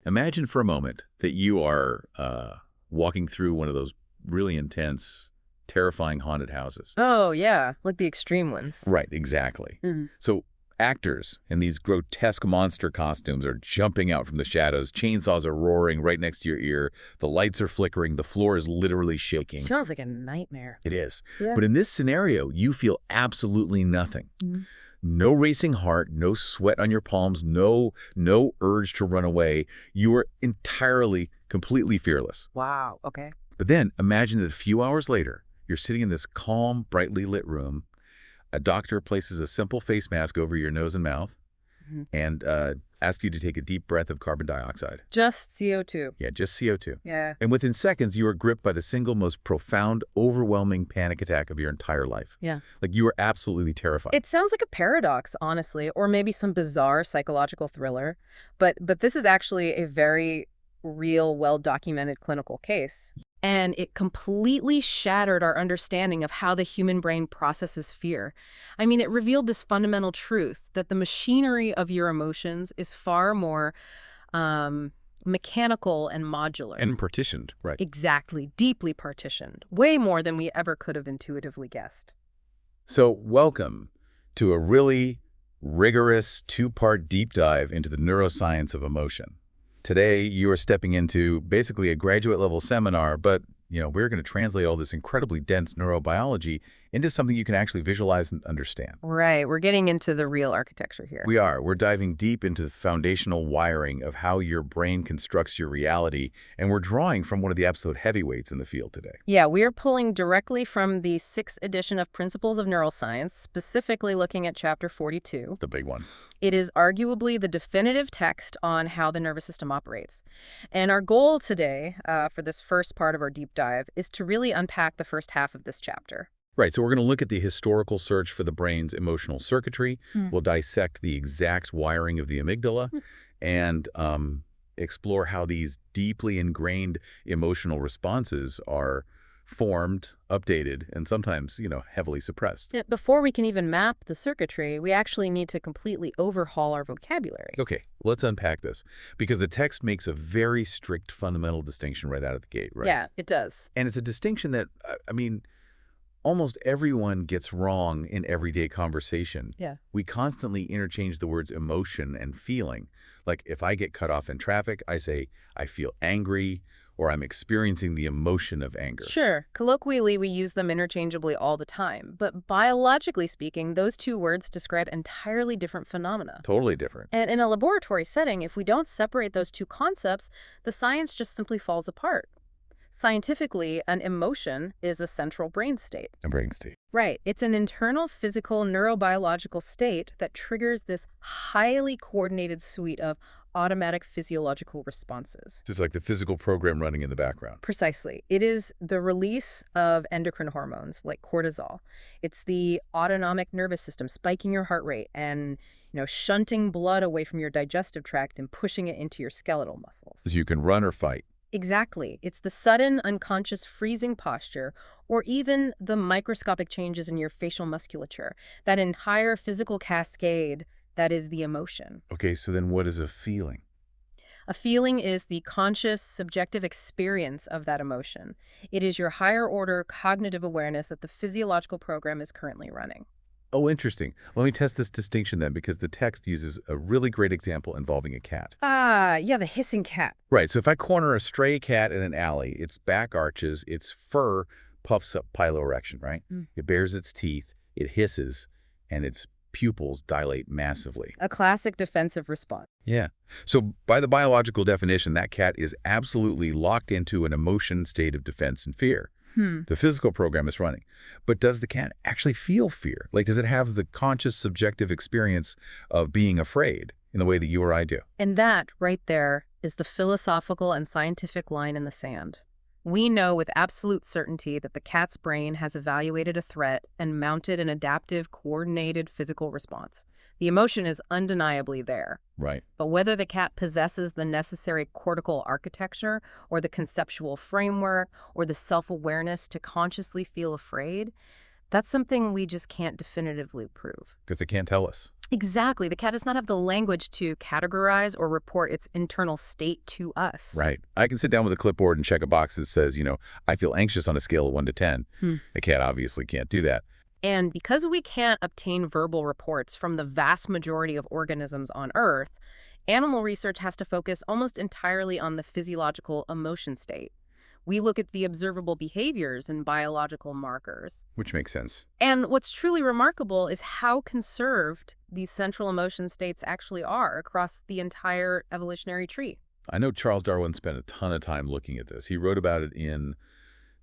Imagine for a moment that you are walking through one of those really intense, terrifying haunted houses. Oh, yeah, like the extreme ones. Right, exactly. Mhm. So actors in these grotesque monster costumes are jumping out from the shadows. Chainsaws are roaring right next to your ear. The lights are flickering. The floor is literally shaking. Sounds like a nightmare. It is. Yeah. But in this scenario, you feel absolutely nothing. No racing heart, no sweat on your palms, no urge to run away. You are entirely, completely fearless. Wow, okay. But then imagine that a few hours later, you're sitting in this calm, brightly lit room. A doctor places a simple face mask over your nose and mouth and asks you to take a deep breath of carbon dioxide. Just CO2. Yeah, just CO2. Yeah. And within seconds, you are gripped by the single most profound, overwhelming panic attack of your entire life. Yeah. Like you are absolutely terrified. It sounds like a paradox, honestly, or maybe some bizarre psychological thriller. But this is actually a very real, well-documented clinical case. And it completely shattered our understanding of how the human brain processes fear. I mean, it revealed this fundamental truth that the machinery of your emotions is far more mechanical and modular. And partitioned, right. Exactly. Deeply partitioned. Way more than we ever could have intuitively guessed. So welcome to a really rigorous two-part deep dive into the neuroscience of emotion. Today, you are stepping into basically a graduate-level seminar, but we're going to translate all this incredibly dense neurobiology into something you can actually visualize and understand. Right. We're getting into the real architecture here. We are. We're diving deep into the foundational wiring of how your brain constructs your reality, and we're drawing from one of the absolute heavyweights in the field today. Yeah, we are pulling directly from the 6th edition of Principles of Neuroscience, specifically looking at Chapter 42. The big one. It is arguably the definitive text on how the nervous system operates. And our goal today, for this first part of our deep dive, is to really unpack the first half of this chapter. Right, so we're going to look at the historical search for the brain's emotional circuitry. We'll dissect the exact wiring of the amygdala and explore how these deeply ingrained emotional responses are formed, updated, and sometimes, heavily suppressed. Yeah, before we can even map the circuitry, we actually need to completely overhaul our vocabulary. Okay, let's unpack this, because the text makes a very strict fundamental distinction right out of the gate, right? Yeah, it does. And it's a distinction that, almost everyone gets wrong in everyday conversation. Yeah. We constantly interchange the words emotion and feeling. Like if I get cut off in traffic, I say, I feel angry, or I'm experiencing the emotion of anger. Sure. Colloquially, we use them interchangeably all the time. But biologically speaking, those two words describe entirely different phenomena. Totally different. And in a laboratory setting, if we don't separate those two concepts, the science just simply falls apart. Scientifically, an emotion is a central brain state. A brain state. Right. It's an internal physical neurobiological state that triggers this highly coordinated suite of automatic physiological responses. Just like the physical program running in the background. Precisely. It is the release of endocrine hormones like cortisol. It's the autonomic nervous system spiking your heart rate and, shunting blood away from your digestive tract and pushing it into your skeletal muscles. So you can run or fight. Exactly. It's the sudden, unconscious freezing posture, or even the microscopic changes in your facial musculature, that entire physical cascade that is the emotion. Okay, so then what is a feeling? A feeling is the conscious, subjective experience of that emotion. It is your higher-order cognitive awareness that the physiological program is currently running. Oh, interesting. Let me test this distinction then, because the text uses a really great example involving a cat. Yeah, the hissing cat. Right, so if I corner a stray cat in an alley, its back arches, its fur puffs up piloerection, right? It bares its teeth, it hisses, and its pupils dilate massively. A classic defensive response. Yeah. So by the biological definition, that cat is absolutely locked into an emotion state of defense and fear. The physical program is running. But does the cat actually feel fear? Like, does it have the conscious, subjective experience of being afraid in the way that you or I do? And that, right there, is the philosophical and scientific line in the sand. We know with absolute certainty that the cat's brain has evaluated a threat and mounted an adaptive, coordinated physical response. The emotion is undeniably there. Right. But whether the cat possesses the necessary cortical architecture or the conceptual framework or the self-awareness to consciously feel afraid, that's something we just can't definitively prove. Because it can't tell us. Exactly. The cat does not have the language to categorize or report its internal state to us. Right. I can sit down with a clipboard and check a box that says, I feel anxious on a scale of 1 to 10. Hmm. A cat obviously can't do that. And because we can't obtain verbal reports from the vast majority of organisms on Earth, animal research has to focus almost entirely on the physiological emotion state. We look at the observable behaviors and biological markers. Which makes sense. And what's truly remarkable is how conserved these central emotion states actually are across the entire evolutionary tree. I know Charles Darwin spent a ton of time looking at this. He wrote about it in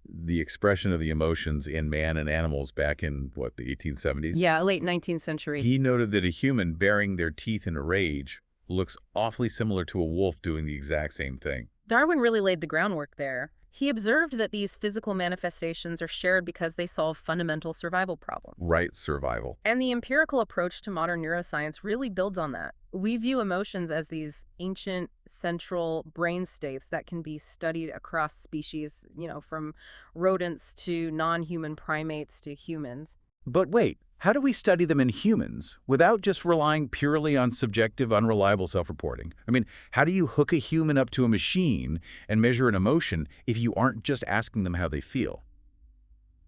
The Expression of the Emotions in Man and Animals back in, the 1870s? Yeah, late 19th century. He noted that a human baring their teeth in a rage looks awfully similar to a wolf doing the exact same thing. Darwin really laid the groundwork there. He observed that these physical manifestations are shared because they solve fundamental survival problems. Right, survival. And the empirical approach to modern neuroscience really builds on that. We view emotions as these ancient central brain states that can be studied across species, from rodents to non-human primates to humans. But wait, how do we study them in humans without just relying purely on subjective, unreliable self-reporting? I mean, how do you hook a human up to a machine and measure an emotion if you aren't just asking them how they feel?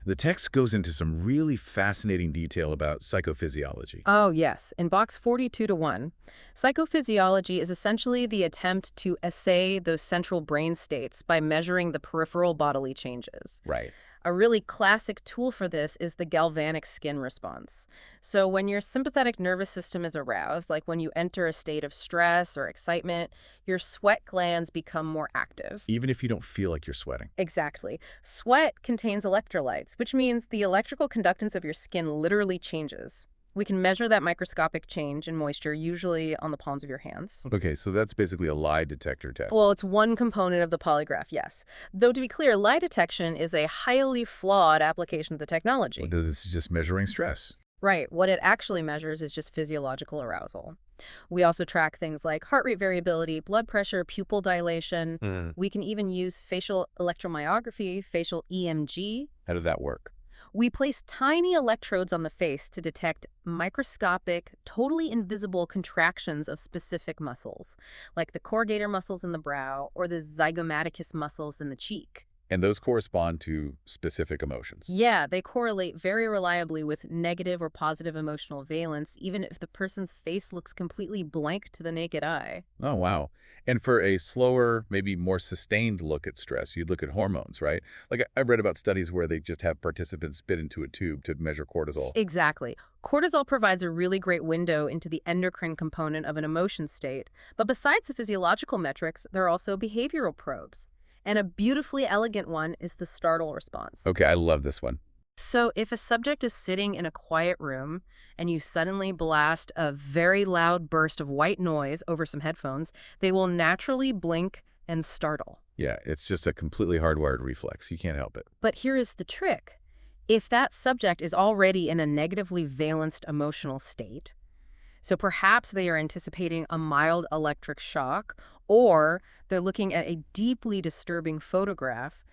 The text goes into some really fascinating detail about psychophysiology. Oh, yes. In box 42-1, psychophysiology is essentially the attempt to assay those central brain states by measuring the peripheral bodily changes. Right. A really classic tool for this is the galvanic skin response. So when your sympathetic nervous system is aroused, like when you enter a state of stress or excitement, your sweat glands become more active. Even if you don't feel like you're sweating. Exactly. Sweat contains electrolytes, which means the electrical conductance of your skin literally changes. We can measure that microscopic change in moisture, usually on the palms of your hands. Okay, so that's basically a lie detector test. Well, it's one component of the polygraph, yes. Though, to be clear, lie detection is a highly flawed application of the technology. Well, this is just measuring stress. Right. What it actually measures is just physiological arousal. We also track things like heart rate variability, blood pressure, pupil dilation. We can even use facial electromyography, facial EMG. How does that work? We place tiny electrodes on the face to detect microscopic, totally invisible contractions of specific muscles, like the corrugator muscles in the brow or the zygomaticus muscles in the cheek. And those correspond to specific emotions. Yeah, they correlate very reliably with negative or positive emotional valence, even if the person's face looks completely blank to the naked eye. Oh, wow. And for a slower, maybe more sustained look at stress, you'd look at hormones, right? Like I read about studies where they just have participants spit into a tube to measure cortisol. Exactly. Cortisol provides a really great window into the endocrine component of an emotion state. But besides the physiological metrics, there are also behavioral probes. And a beautifully elegant one is the startle response. Okay, I love this one. So if a subject is sitting in a quiet room and you suddenly blast a very loud burst of white noise over some headphones, they will naturally blink and startle. Yeah, it's just a completely hardwired reflex. You can't help it. But here is the trick. If that subject is already in a negatively valenced emotional state, so perhaps they are anticipating a mild electric shock, or they're looking at a deeply disturbing photograph,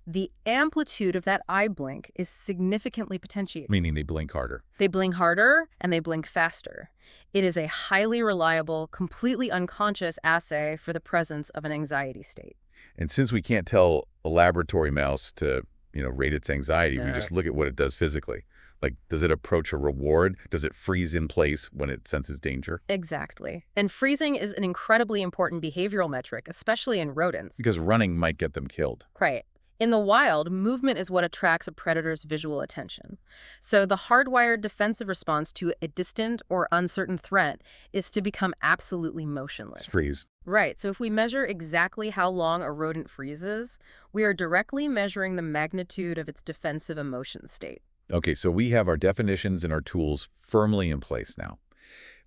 the amplitude of that eye blink is significantly potentiated. Meaning they blink harder. They blink harder and they blink faster. It is a highly reliable, completely unconscious assay for the presence of an anxiety state. And since we can't tell a laboratory mouse to, rate its anxiety, we just look at what it does physically. Like, does it approach a reward? Does it freeze in place when it senses danger? Exactly. And freezing is an incredibly important behavioral metric, especially in rodents. Because running might get them killed. Right. In the wild, movement is what attracts a predator's visual attention. So the hardwired defensive response to a distant or uncertain threat is to become absolutely motionless. Freeze. Right. So if we measure exactly how long a rodent freezes, we are directly measuring the magnitude of its defensive emotion state. Okay, so we have our definitions and our tools firmly in place now.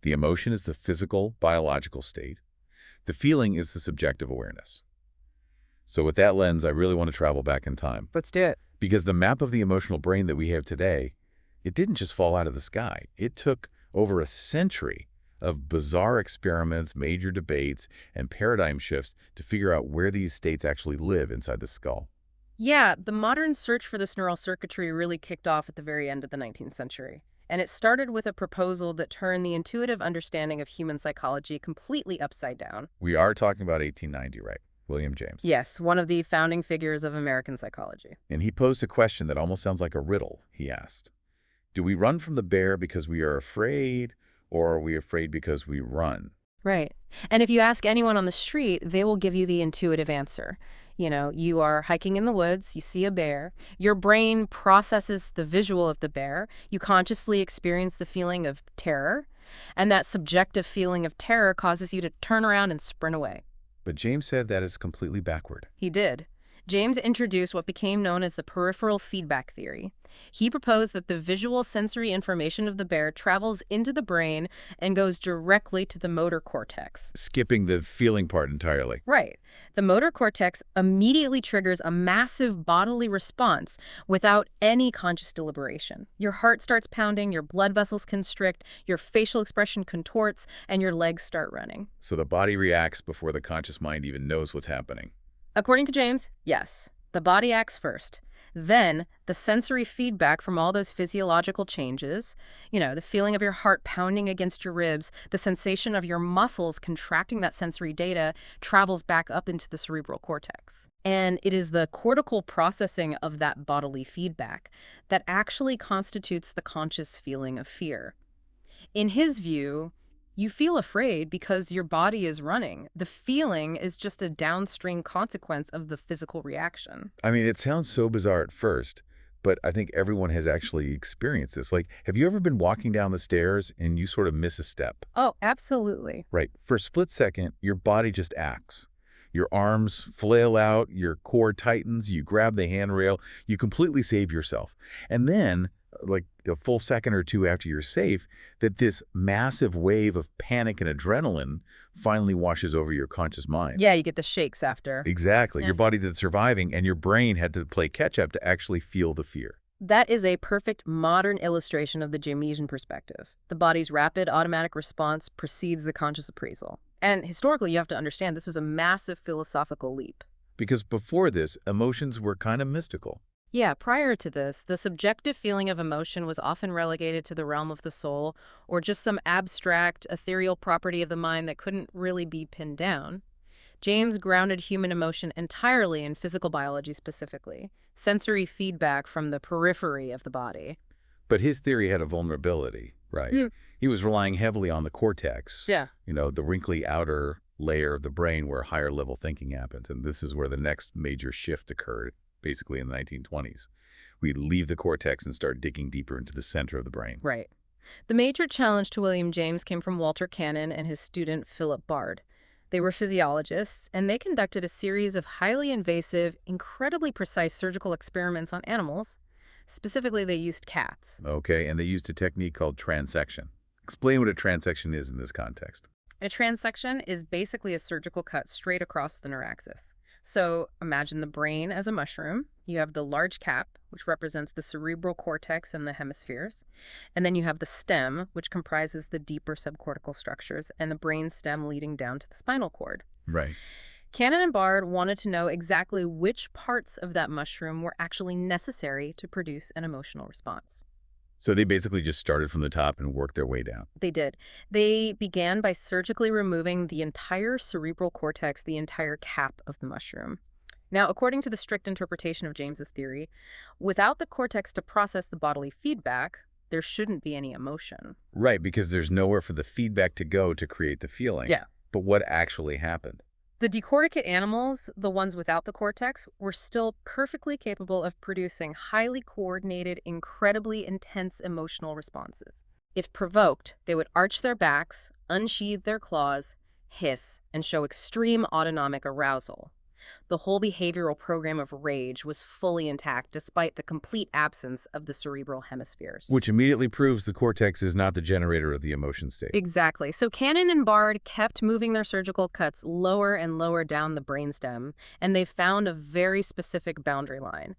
The emotion is the physical, biological state. The feeling is the subjective awareness. So with that lens, I really want to travel back in time. Let's do it. Because the map of the emotional brain that we have today, it didn't just fall out of the sky. It took over a century of bizarre experiments, major debates, and paradigm shifts to figure out where these states actually live inside the skull. Yeah, the modern search for this neural circuitry really kicked off at the very end of the 19th century. And it started with a proposal that turned the intuitive understanding of human psychology completely upside down. We are talking about 1890, right? William James. Yes, one of the founding figures of American psychology. And he posed a question that almost sounds like a riddle. He asked, do we run from the bear because we are afraid, or are we afraid because we run? Right. And if you ask anyone on the street, they will give you the intuitive answer. You are hiking in the woods, you see a bear, your brain processes the visual of the bear, you consciously experience the feeling of terror, and that subjective feeling of terror causes you to turn around and sprint away. But James said that is completely backward. He did. James introduced what became known as the peripheral feedback theory. He proposed that the visual sensory information of the bear travels into the brain and goes directly to the motor cortex. Skipping the feeling part entirely. Right. The motor cortex immediately triggers a massive bodily response without any conscious deliberation. Your heart starts pounding, your blood vessels constrict, your facial expression contorts, and your legs start running. So the body reacts before the conscious mind even knows what's happening. According to James, yes. The body acts first. Then, the sensory feedback from all those physiological changes, the feeling of your heart pounding against your ribs, the sensation of your muscles contracting that sensory data, travels back up into the cerebral cortex. And it is the cortical processing of that bodily feedback that actually constitutes the conscious feeling of fear. In his view, you feel afraid because your body is running. The feeling is just a downstream consequence of the physical reaction. I mean, it sounds so bizarre at first, but I think everyone has actually experienced this. Like, have you ever been walking down the stairs and you sort of miss a step? Oh, absolutely. Right. For a split second, your body just acts. Your arms flail out, your core tightens, you grab the handrail, you completely save yourself. And then, like a full second or two after you're safe, that this massive wave of panic and adrenaline finally washes over your conscious mind. Yeah, you get the shakes after. Exactly. Yeah. Your body did surviving, and your brain had to play catch-up to actually feel the fear. That is a perfect modern illustration of the Jamesian perspective. The body's rapid automatic response precedes the conscious appraisal. And historically, you have to understand this was a massive philosophical leap. Because before this, emotions were kind of mystical. Yeah, prior to this, the subjective feeling of emotion was often relegated to the realm of the soul or just some abstract, ethereal property of the mind that couldn't really be pinned down. James grounded human emotion entirely in physical biology specifically, sensory feedback from the periphery of the body. But his theory had a vulnerability, right? He was relying heavily on the cortex, the wrinkly outer layer of the brain where higher level thinking happens. And this is where the next major shift occurred, basically in the 1920s. We'd leave the cortex and start digging deeper into the center of the brain. Right. The major challenge to William James came from Walter Cannon and his student Philip Bard. They were physiologists, and they conducted a series of highly invasive, incredibly precise surgical experiments on animals. Specifically, they used cats. Okay, and they used a technique called transection. Explain what a transection is in this context. A transection is basically a surgical cut straight across the neuraxis. So imagine the brain as a mushroom. You have the large cap, which represents the cerebral cortex and the hemispheres. And then you have the stem, which comprises the deeper subcortical structures, and the brain stem leading down to the spinal cord. Right. Cannon and Bard wanted to know exactly which parts of that mushroom were actually necessary to produce an emotional response. So they basically just started from the top and worked their way down. They did. They began by surgically removing the entire cerebral cortex, the entire cap of the mushroom. Now, according to the strict interpretation of James's theory, without the cortex to process the bodily feedback, there shouldn't be any emotion. Right, because there's nowhere for the feedback to go to create the feeling. Yeah. But what actually happened? The decorticate animals, the ones without the cortex, were still perfectly capable of producing highly coordinated, incredibly intense emotional responses. If provoked, they would arch their backs, unsheathe their claws, hiss, and show extreme autonomic arousal. The whole behavioral program of rage was fully intact despite the complete absence of the cerebral hemispheres. Which immediately proves the cortex is not the generator of the emotion state. Exactly. So Cannon and Bard kept moving their surgical cuts lower and lower down the brainstem, and they found a very specific boundary line.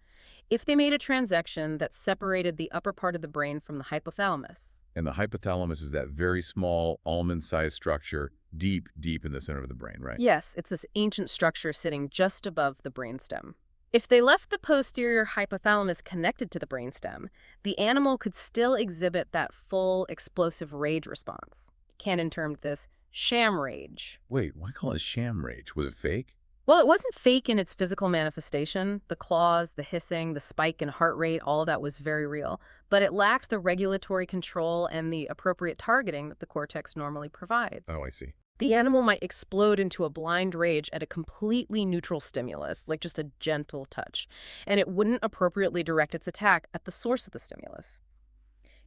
If they made a transection that separated the upper part of the brain from the hypothalamus. And the hypothalamus is that very small, almond-sized structure deep in the center of the brain, right? Yes, it's this ancient structure sitting just above the brainstem. If they left the posterior hypothalamus connected to the brainstem, the animal could still exhibit that full, explosive rage response. Cannon termed this sham rage. Wait, why call it sham rage? Was it fake? Well, it wasn't fake in its physical manifestation. The claws, the hissing, the spike in heart rate, all of that was very real. But it lacked the regulatory control and the appropriate targeting that the cortex normally provides. Oh, I see. The animal might explode into a blind rage at a completely neutral stimulus, like just a gentle touch, and it wouldn't appropriately direct its attack at the source of the stimulus.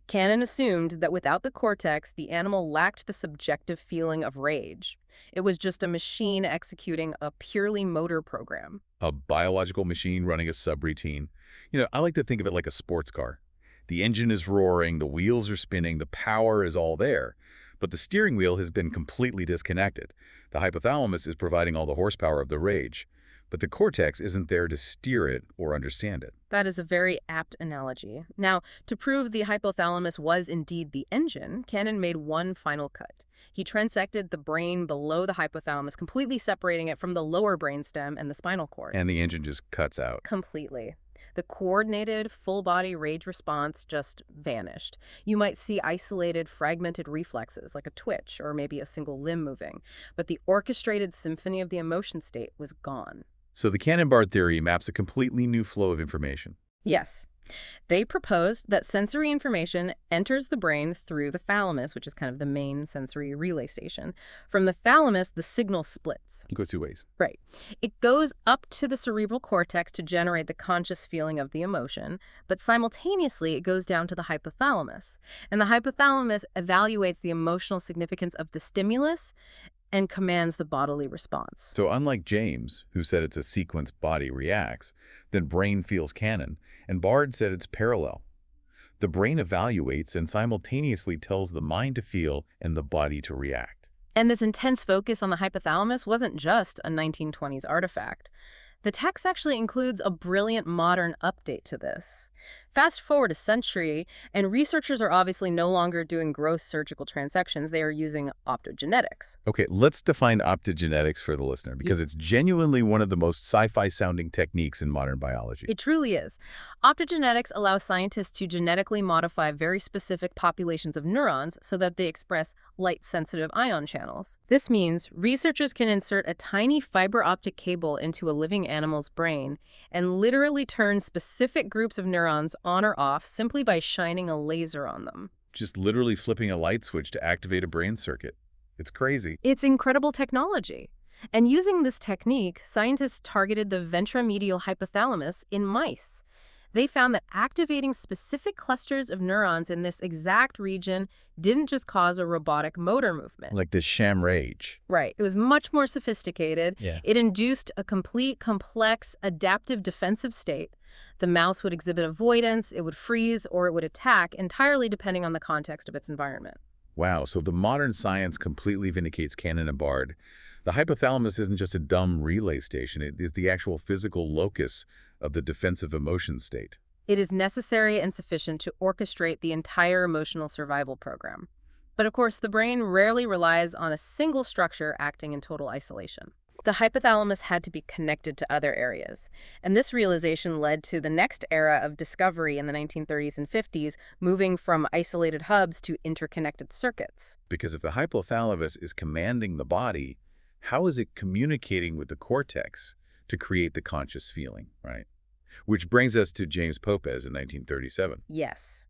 Cannon assumed that without the cortex, the animal lacked the subjective feeling of rage. It was just a machine executing a purely motor program. A biological machine running a subroutine. I like to think of it like a sports car. The engine is roaring, the wheels are spinning, the power is all there. But the steering wheel has been completely disconnected. The hypothalamus is providing all the horsepower of the rage, but the cortex isn't there to steer it or understand it. That is a very apt analogy. Now, to prove the hypothalamus was indeed the engine, Cannon made one final cut. He transected the brain below the hypothalamus, completely separating it from the lower brainstem and the spinal cord. And the engine just cuts out. Completely. The coordinated, full-body rage response just vanished. You might see isolated, fragmented reflexes, like a twitch or maybe a single limb moving, but the orchestrated symphony of the emotion state was gone. So the Cannon-Bard theory maps a completely new flow of information. Yes. They proposed that sensory information enters the brain through the thalamus, which is kind of the main sensory relay station. From the thalamus, the signal splits. It goes two ways. Right. It goes up to the cerebral cortex to generate the conscious feeling of the emotion, but simultaneously it goes down to the hypothalamus. And the hypothalamus evaluates the emotional significance of the stimulus and commands the bodily response. So unlike James, who said it's a sequence body reacts, then brain feels Cannon, and Bard said it's parallel. The brain evaluates and simultaneously tells the mind to feel and the body to react. And this intense focus on the hypothalamus wasn't just a 1920s artifact. The text actually includes a brilliant modern update to this. Fast forward a century, and researchers are obviously no longer doing gross surgical transections. They are using optogenetics. Okay, let's define optogenetics for the listener, because it's genuinely one of the most sci-fi sounding techniques in modern biology. It truly is. Optogenetics allows scientists to genetically modify very specific populations of neurons so that they express light-sensitive ion channels. This means researchers can insert a tiny fiber optic cable into a living animal's brain and literally turn specific groups of neurons on or off simply by shining a laser on them. Just literally flipping a light switch to activate a brain circuit. It's crazy. It's incredible technology. And using this technique, scientists targeted the ventromedial hypothalamus in mice. They found that activating specific clusters of neurons in this exact region didn't just cause a robotic motor movement. Like this sham rage. Right. It was much more sophisticated. Yeah. It induced a complete, complex, adaptive defensive state. The mouse would exhibit avoidance, it would freeze, or it would attack, entirely depending on the context of its environment. Wow, so the modern science completely vindicates Cannon and Bard. The hypothalamus isn't just a dumb relay station. It is the actual physical locus of the defensive emotion state. It is necessary and sufficient to orchestrate the entire emotional survival program. But of course, the brain rarely relies on a single structure acting in total isolation. The hypothalamus had to be connected to other areas, and this realization led to the next era of discovery in the 1930s and 50s, moving from isolated hubs to interconnected circuits. Because if the hypothalamus is commanding the body, how is it communicating with the cortex to create the conscious feeling, right? Which brings us to James Popez in 1937. Yes.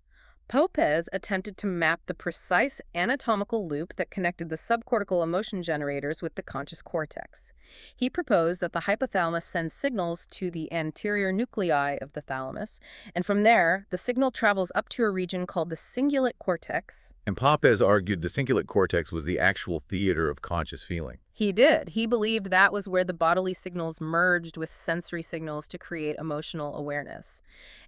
Popez attempted to map the precise anatomical loop that connected the subcortical emotion generators with the conscious cortex. He proposed that the hypothalamus sends signals to the anterior nuclei of the thalamus, and from there, the signal travels up to a region called the cingulate cortex. And Popez argued the cingulate cortex was the actual theater of conscious feeling. He did. He believed that was where the bodily signals merged with sensory signals to create emotional awareness.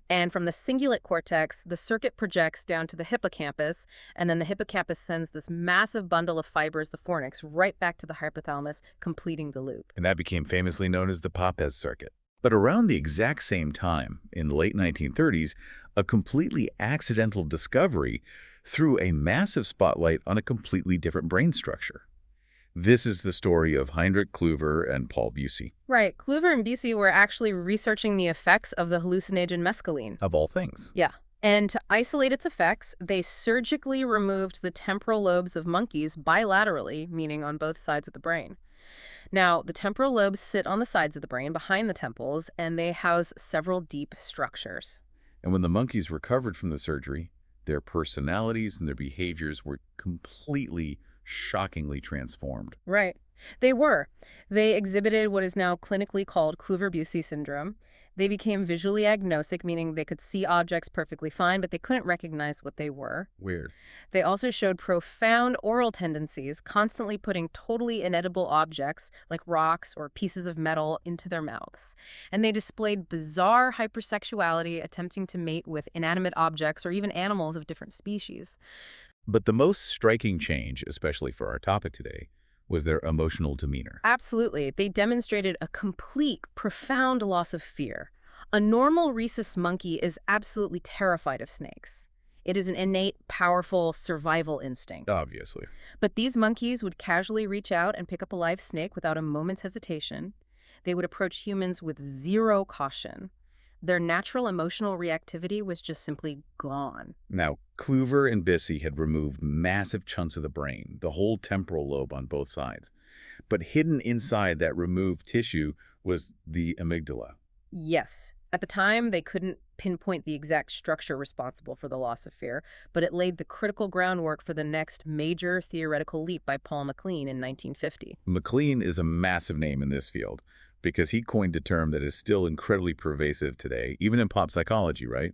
And from the cingulate cortex, the circuit projects down to the hippocampus, and then the hippocampus sends this massive bundle of fibers, the fornix, right back to the hypothalamus, completing the loop. And that became famously known as the Popez circuit. But around the exact same time, in the late 1930s, a completely accidental discovery threw a massive spotlight on a completely different brain structure. This is the story of Heinrich Klüver and Paul Bucy, Right. Kluver and Bucy were actually researching the effects of the hallucinogen mescaline. of all things. Yeah. And to isolate its effects, they surgically removed the temporal lobes of monkeys bilaterally, meaning on both sides of the brain. Now, the temporal lobes sit on the sides of the brain behind the temples, and they house several deep structures. And when the monkeys recovered from the surgery, their personalities and their behaviors were completely, shockingly transformed. Right. They were. They exhibited what is now clinically called Kluver-Bucy syndrome. They became visually agnostic, meaning they could see objects perfectly fine, but they couldn't recognize what they were. Weird. They also showed profound oral tendencies, constantly putting totally inedible objects, like rocks or pieces of metal, into their mouths. And they displayed bizarre hypersexuality, attempting to mate with inanimate objects or even animals of different species. But the most striking change, especially for our topic today, was their emotional demeanor. Absolutely. They demonstrated a complete, profound loss of fear. A normal rhesus monkey is absolutely terrified of snakes. It is an innate, powerful survival instinct. Obviously. But these monkeys would casually reach out and pick up a live snake without a moment's hesitation. They would approach humans with zero caution. Their natural emotional reactivity was just simply gone. Now, Klüver and Bucy had removed massive chunks of the brain, the whole temporal lobe on both sides. But hidden inside that removed tissue was the amygdala. Yes. At the time, they couldn't pinpoint the exact structure responsible for the loss of fear, but it laid the critical groundwork for the next major theoretical leap by Paul MacLean in 1950. MacLean is a massive name in this field because he coined a term that is still incredibly pervasive today, even in pop psychology, right?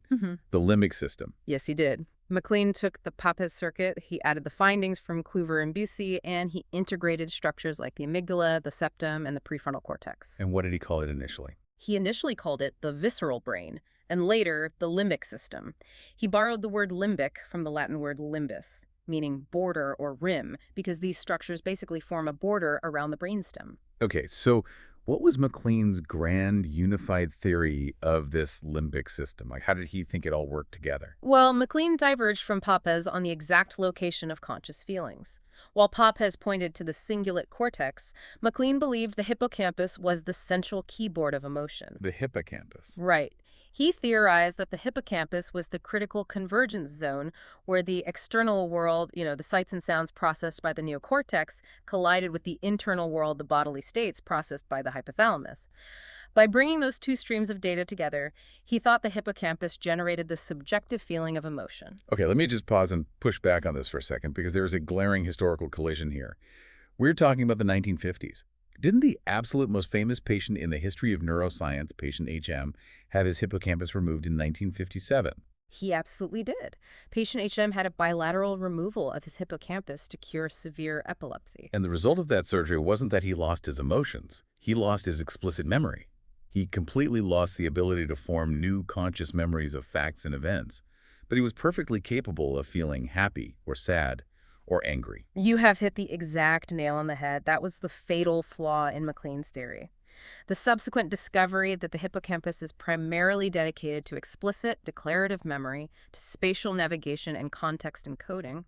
The limbic system. Yes, he did. MacLean took the Papez circuit, he added the findings from Kluver and Bucy, and he integrated structures like the amygdala, the septum, and the prefrontal cortex. And what did he call it initially? He initially called it the visceral brain, and later the limbic system. He borrowed the word limbic from the Latin word limbus, meaning border or rim, because these structures basically form a border around the brainstem. Okay, so what was MacLean's grand unified theory of this limbic system? Like, how did he think it all worked together? Well, MacLean diverged from Papez on the exact location of conscious feelings. While Papez pointed to the cingulate cortex, MacLean believed the hippocampus was the central keyboard of emotion. The hippocampus. Right. He theorized that the hippocampus was the critical convergence zone where the external world, the sights and sounds processed by the neocortex, collided with the internal world, the bodily states processed by the hypothalamus. By bringing those two streams of data together, he thought the hippocampus generated the subjective feeling of emotion. Okay, let me just pause and push back on this for a second because there is a glaring historical collision here. We're talking about the 1950s. Didn't the absolute most famous patient in the history of neuroscience, patient HM, have his hippocampus removed in 1957? He absolutely did. Patient HM had a bilateral removal of his hippocampus to cure severe epilepsy. And the result of that surgery wasn't that he lost his emotions. He lost his explicit memory. He completely lost the ability to form new conscious memories of facts and events. But he was perfectly capable of feeling happy or sad or angry. You have hit the exact nail on the head. That was the fatal flaw in MacLean's theory. The subsequent discovery that the hippocampus is primarily dedicated to explicit, declarative memory, to spatial navigation and context encoding,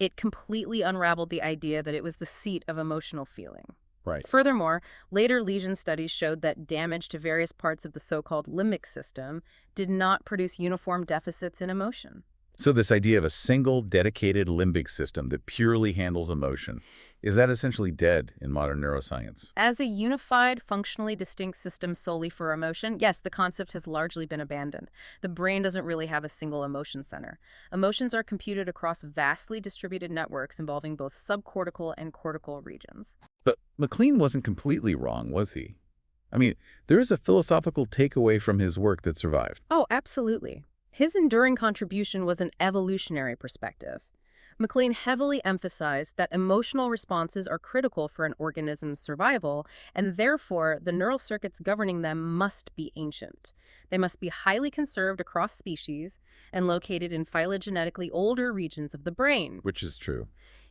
it completely unraveled the idea that it was the seat of emotional feeling. Right. Furthermore, later lesion studies showed that damage to various parts of the so-called limbic system did not produce uniform deficits in emotion. So this idea of a single, dedicated limbic system that purely handles emotion, is that essentially dead in modern neuroscience? As a unified, functionally distinct system solely for emotion, yes, the concept has largely been abandoned. The brain doesn't really have a single emotion center. Emotions are computed across vastly distributed networks involving both subcortical and cortical regions. But MacLean wasn't completely wrong, was he? I mean, there is a philosophical takeaway from his work that survived. Oh, absolutely. His enduring contribution was an evolutionary perspective. MacLean heavily emphasized that emotional responses are critical for an organism's survival, and therefore the neural circuits governing them must be ancient. They must be highly conserved across species and located in phylogenetically older regions of the brain. Which is true.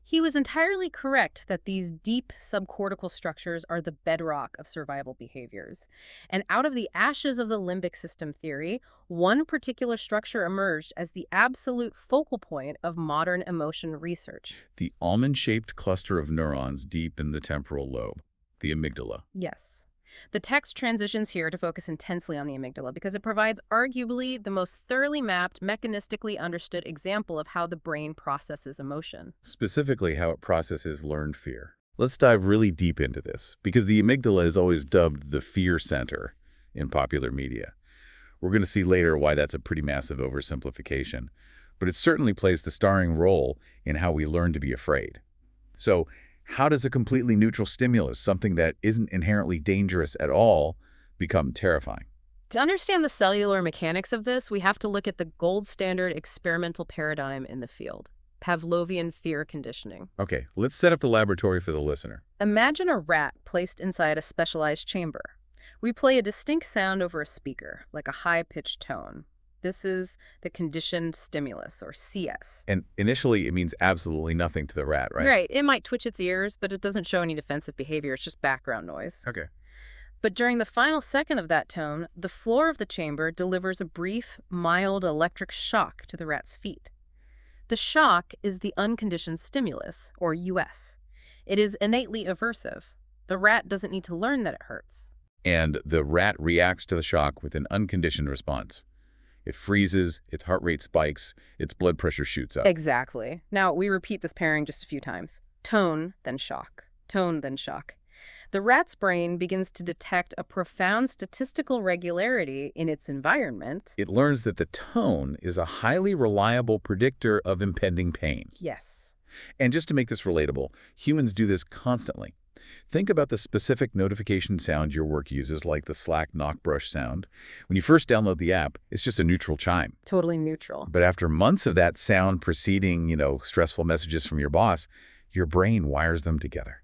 He was entirely correct that these deep subcortical structures are the bedrock of survival behaviors. And out of the ashes of the limbic system theory, one particular structure emerged as the absolute focal point of modern emotion research. The almond-shaped cluster of neurons deep in the temporal lobe, the amygdala. Yes. The text transitions here to focus intensely on the amygdala because it provides arguably the most thoroughly mapped, mechanistically understood example of how the brain processes emotion. Specifically how it processes learned fear. Let's dive really deep into this, because the amygdala is always dubbed the fear center in popular media. We're going to see later why that's a pretty massive oversimplification, but it certainly plays the starring role in how we learn to be afraid. So, how does a completely neutral stimulus, something that isn't inherently dangerous at all, become terrifying? To understand the cellular mechanics of this, we have to look at the gold standard experimental paradigm in the field, Pavlovian fear conditioning. Okay, let's set up the laboratory for the listener. Imagine a rat placed inside a specialized chamber. We play a distinct sound over a speaker, like a high-pitched tone. This is the conditioned stimulus, or CS. And initially, it means absolutely nothing to the rat, right? Right. It might twitch its ears, but it doesn't show any defensive behavior. It's just background noise. Okay. But during the final second of that tone, the floor of the chamber delivers a brief, mild electric shock to the rat's feet. The shock is the unconditioned stimulus, or US. It is innately aversive. The rat doesn't need to learn that it hurts. And the rat reacts to the shock with an unconditioned response. It freezes, its heart rate spikes, its blood pressure shoots up. Exactly. Now, we repeat this pairing just a few times. Tone, then shock. Tone, then shock. The rat's brain begins to detect a profound statistical regularity in its environment. It learns that the tone is a highly reliable predictor of impending pain. Yes. And just to make this relatable, humans do this constantly. Think about the specific notification sound your work uses, like the Slack knock brush sound. When you first download the app, it's just a neutral chime. Totally neutral. But after months of that sound preceding, stressful messages from your boss, your brain wires them together.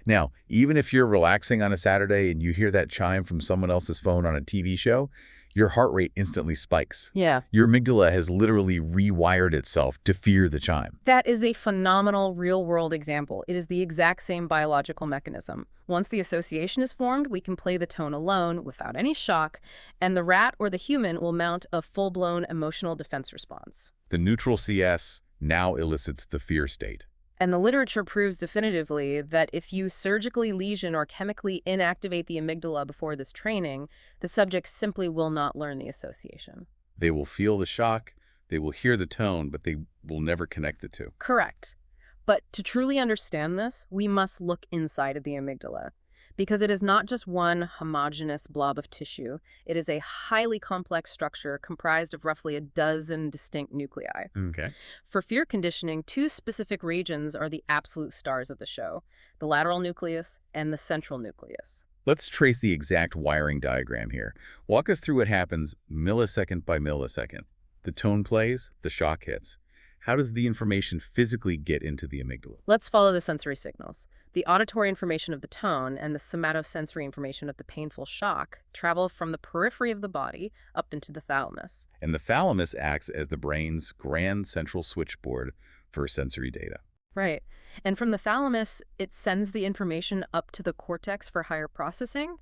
Now, even if you're relaxing on a Saturday and you hear that chime from someone else's phone on a TV show, your heart rate instantly spikes. Yeah. Your amygdala has literally rewired itself to fear the chime. That is a phenomenal real-world example. It is the exact same biological mechanism. Once the association is formed, we can play the tone alone without any shock, and the rat or the human will mount a full-blown emotional defense response. The neutral CS now elicits the fear state. And the literature proves definitively that if you surgically lesion or chemically inactivate the amygdala before this training, the subject simply will not learn the association. They will feel the shock, they will hear the tone, but they will never connect the two. Correct. But to truly understand this, we must look inside of the amygdala. Because it is not just one homogeneous blob of tissue, it is a highly complex structure comprised of roughly a dozen distinct nuclei. Okay. For fear conditioning, two specific regions are the absolute stars of the show, the lateral nucleus and the central nucleus. Let's trace the exact wiring diagram here. Walk us through what happens millisecond by millisecond. The tone plays, the shock hits. How does the information physically get into the amygdala? Let's follow the sensory signals. The auditory information of the tone and the somatosensory information of the painful shock travel from the periphery of the body up into the thalamus. And the thalamus acts as the brain's grand central switchboard for sensory data. Right. And from the thalamus, it sends the information up to the cortex for higher processing.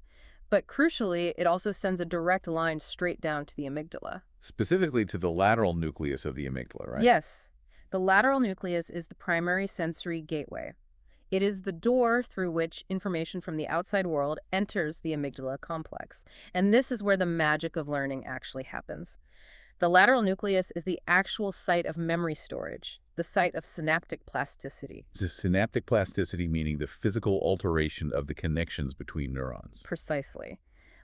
But crucially, it also sends a direct line straight down to the amygdala. Specifically to the lateral nucleus of the amygdala, right? Yes. The lateral nucleus is the primary sensory gateway. It is the door through which information from the outside world enters the amygdala complex. And this is where the magic of learning actually happens. The lateral nucleus is the actual site of memory storage, the site of synaptic plasticity. The synaptic plasticity meaning the physical alteration of the connections between neurons. Precisely.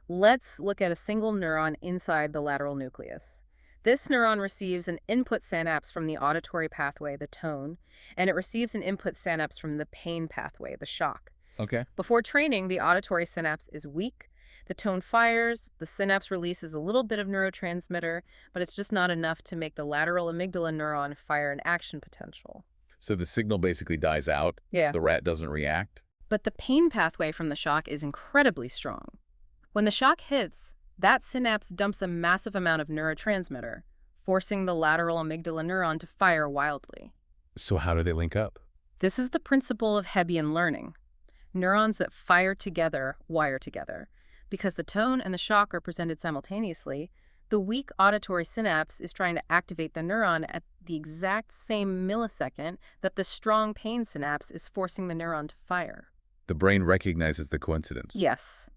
Let's look at a single neuron inside the lateral nucleus. This neuron receives an input synapse from the auditory pathway, the tone, and it receives an input synapse from the pain pathway, the shock. Okay. Before training, the auditory synapse is weak, the tone fires, the synapse releases a little bit of neurotransmitter, but it's just not enough to make the lateral amygdala neuron fire an action potential. So the signal basically dies out. Yeah. The rat doesn't react. But the pain pathway from the shock is incredibly strong. When the shock hits, that synapse dumps a massive amount of neurotransmitter, forcing the lateral amygdala neuron to fire wildly. So how do they link up? This is the principle of Hebbian learning. Neurons that fire together wire together. Because the tone and the shock are presented simultaneously, the weak auditory synapse is trying to activate the neuron at the exact same millisecond that the strong pain synapse is forcing the neuron to fire. The brain recognizes the coincidence. Yes.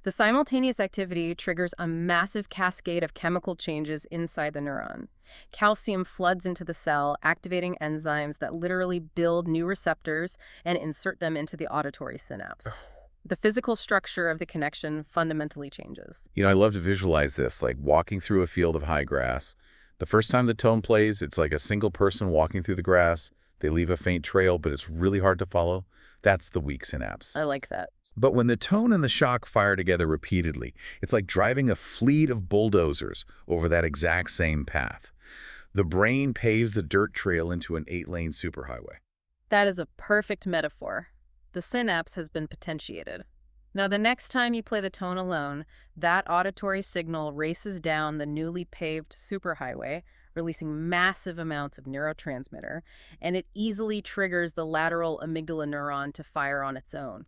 The simultaneous activity triggers a massive cascade of chemical changes inside the neuron. Calcium floods into the cell, activating enzymes that literally build new receptors and insert them into the auditory synapse. The physical structure of the connection fundamentally changes. I love to visualize this, like walking through a field of high grass. The first time the tone plays, it's like a single person walking through the grass. They leave a faint trail, but it's really hard to follow. That's the weak synapse. I like that. But when the tone and the shock fire together repeatedly, it's like driving a fleet of bulldozers over that exact same path. The brain paves the dirt trail into an 8-lane superhighway. That is a perfect metaphor. The synapse has been potentiated. Now, the next time you play the tone alone, that auditory signal races down the newly paved superhighway, releasing massive amounts of neurotransmitter, and it easily triggers the lateral amygdala neuron to fire on its own.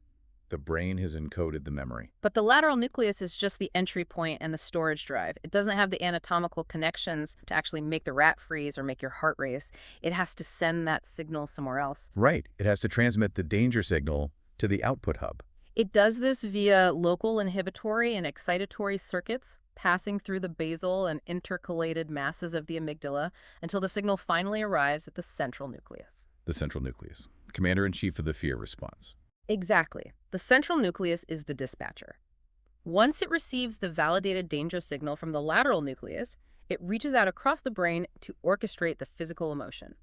The brain has encoded the memory. But the lateral nucleus is just the entry point and the storage drive. It doesn't have the anatomical connections to actually make the rat freeze or make your heart race. It has to send that signal somewhere else. Right. It has to transmit the danger signal to the output hub. It does this via local inhibitory and excitatory circuits, passing through the basal and intercalated masses of the amygdala until the signal finally arrives at the central nucleus. The central nucleus, commander-in-chief of the fear response. Exactly. The central nucleus is the dispatcher. Once it receives the validated danger signal from the lateral nucleus, it reaches out across the brain to orchestrate the physical emotion.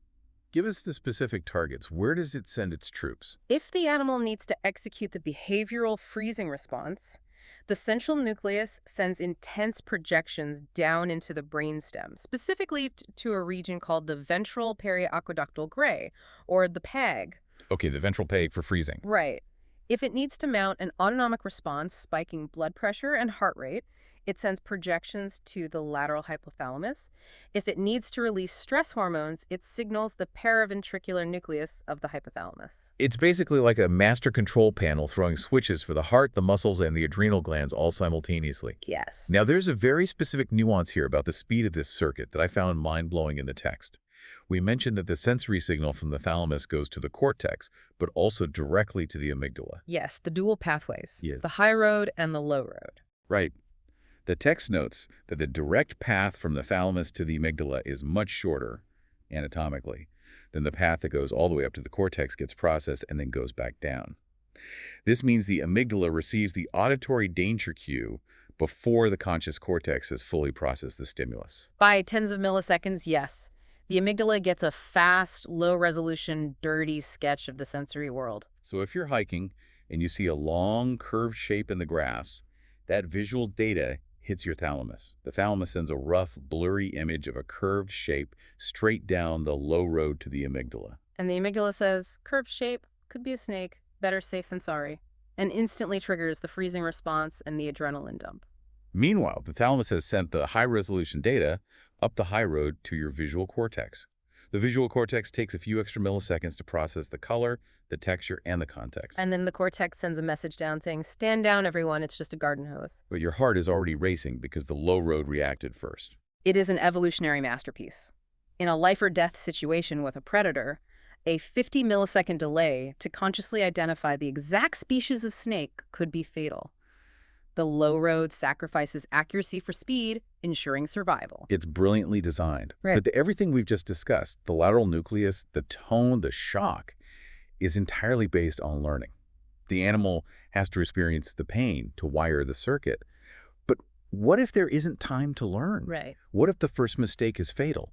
Give us the specific targets. Where does it send its troops? If the animal needs to execute the behavioral freezing response, the central nucleus sends intense projections down into the brainstem, specifically to a region called the ventral periaqueductal gray, or the PAG. Okay, the ventral peg for freezing. Right. If it needs to mount an autonomic response spiking blood pressure and heart rate, it sends projections to the lateral hypothalamus. If it needs to release stress hormones, it signals the paraventricular nucleus of the hypothalamus. It's basically like a master control panel throwing switches for the heart, the muscles, and the adrenal glands all simultaneously. Yes. Now, there's a very specific nuance here about the speed of this circuit that I found mind-blowing in the text. We mentioned that the sensory signal from the thalamus goes to the cortex, but also directly to the amygdala. Yes, the dual pathways, Yes. the high road and the low road. Right. The text notes that the direct path from the thalamus to the amygdala is much shorter, anatomically, than the path that goes all the way up to the cortex, gets processed, and then goes back down. This means the amygdala receives the auditory danger cue before the conscious cortex has fully processed the stimulus. By tens of milliseconds, yes. The amygdala gets a fast, low-resolution, dirty sketch of the sensory world. So if you're hiking and you see a long, curved shape in the grass, that visual data hits your thalamus. The thalamus sends a rough, blurry image of a curved shape straight down the low road to the amygdala. And the amygdala says, curved shape, could be a snake, better safe than sorry, and instantly triggers the freezing response and the adrenaline dump. Meanwhile, the thalamus has sent the high-resolution data up the high road to your visual cortex. The visual cortex takes a few extra milliseconds to process the color, the texture, and the context. And then the cortex sends a message down saying, stand down, everyone, it's just a garden hose. But your heart is already racing because the low road reacted first. It is an evolutionary masterpiece. In a life-or-death situation with a predator, a 50-millisecond delay to consciously identify the exact species of snake could be fatal. The low road sacrifices accuracy for speed, ensuring survival. It's brilliantly designed. Right. But everything we've just discussed, the lateral nucleus, the tone, the shock, is entirely based on learning. The animal has to experience the pain to wire the circuit. But what if there isn't time to learn? Right. What if the first mistake is fatal?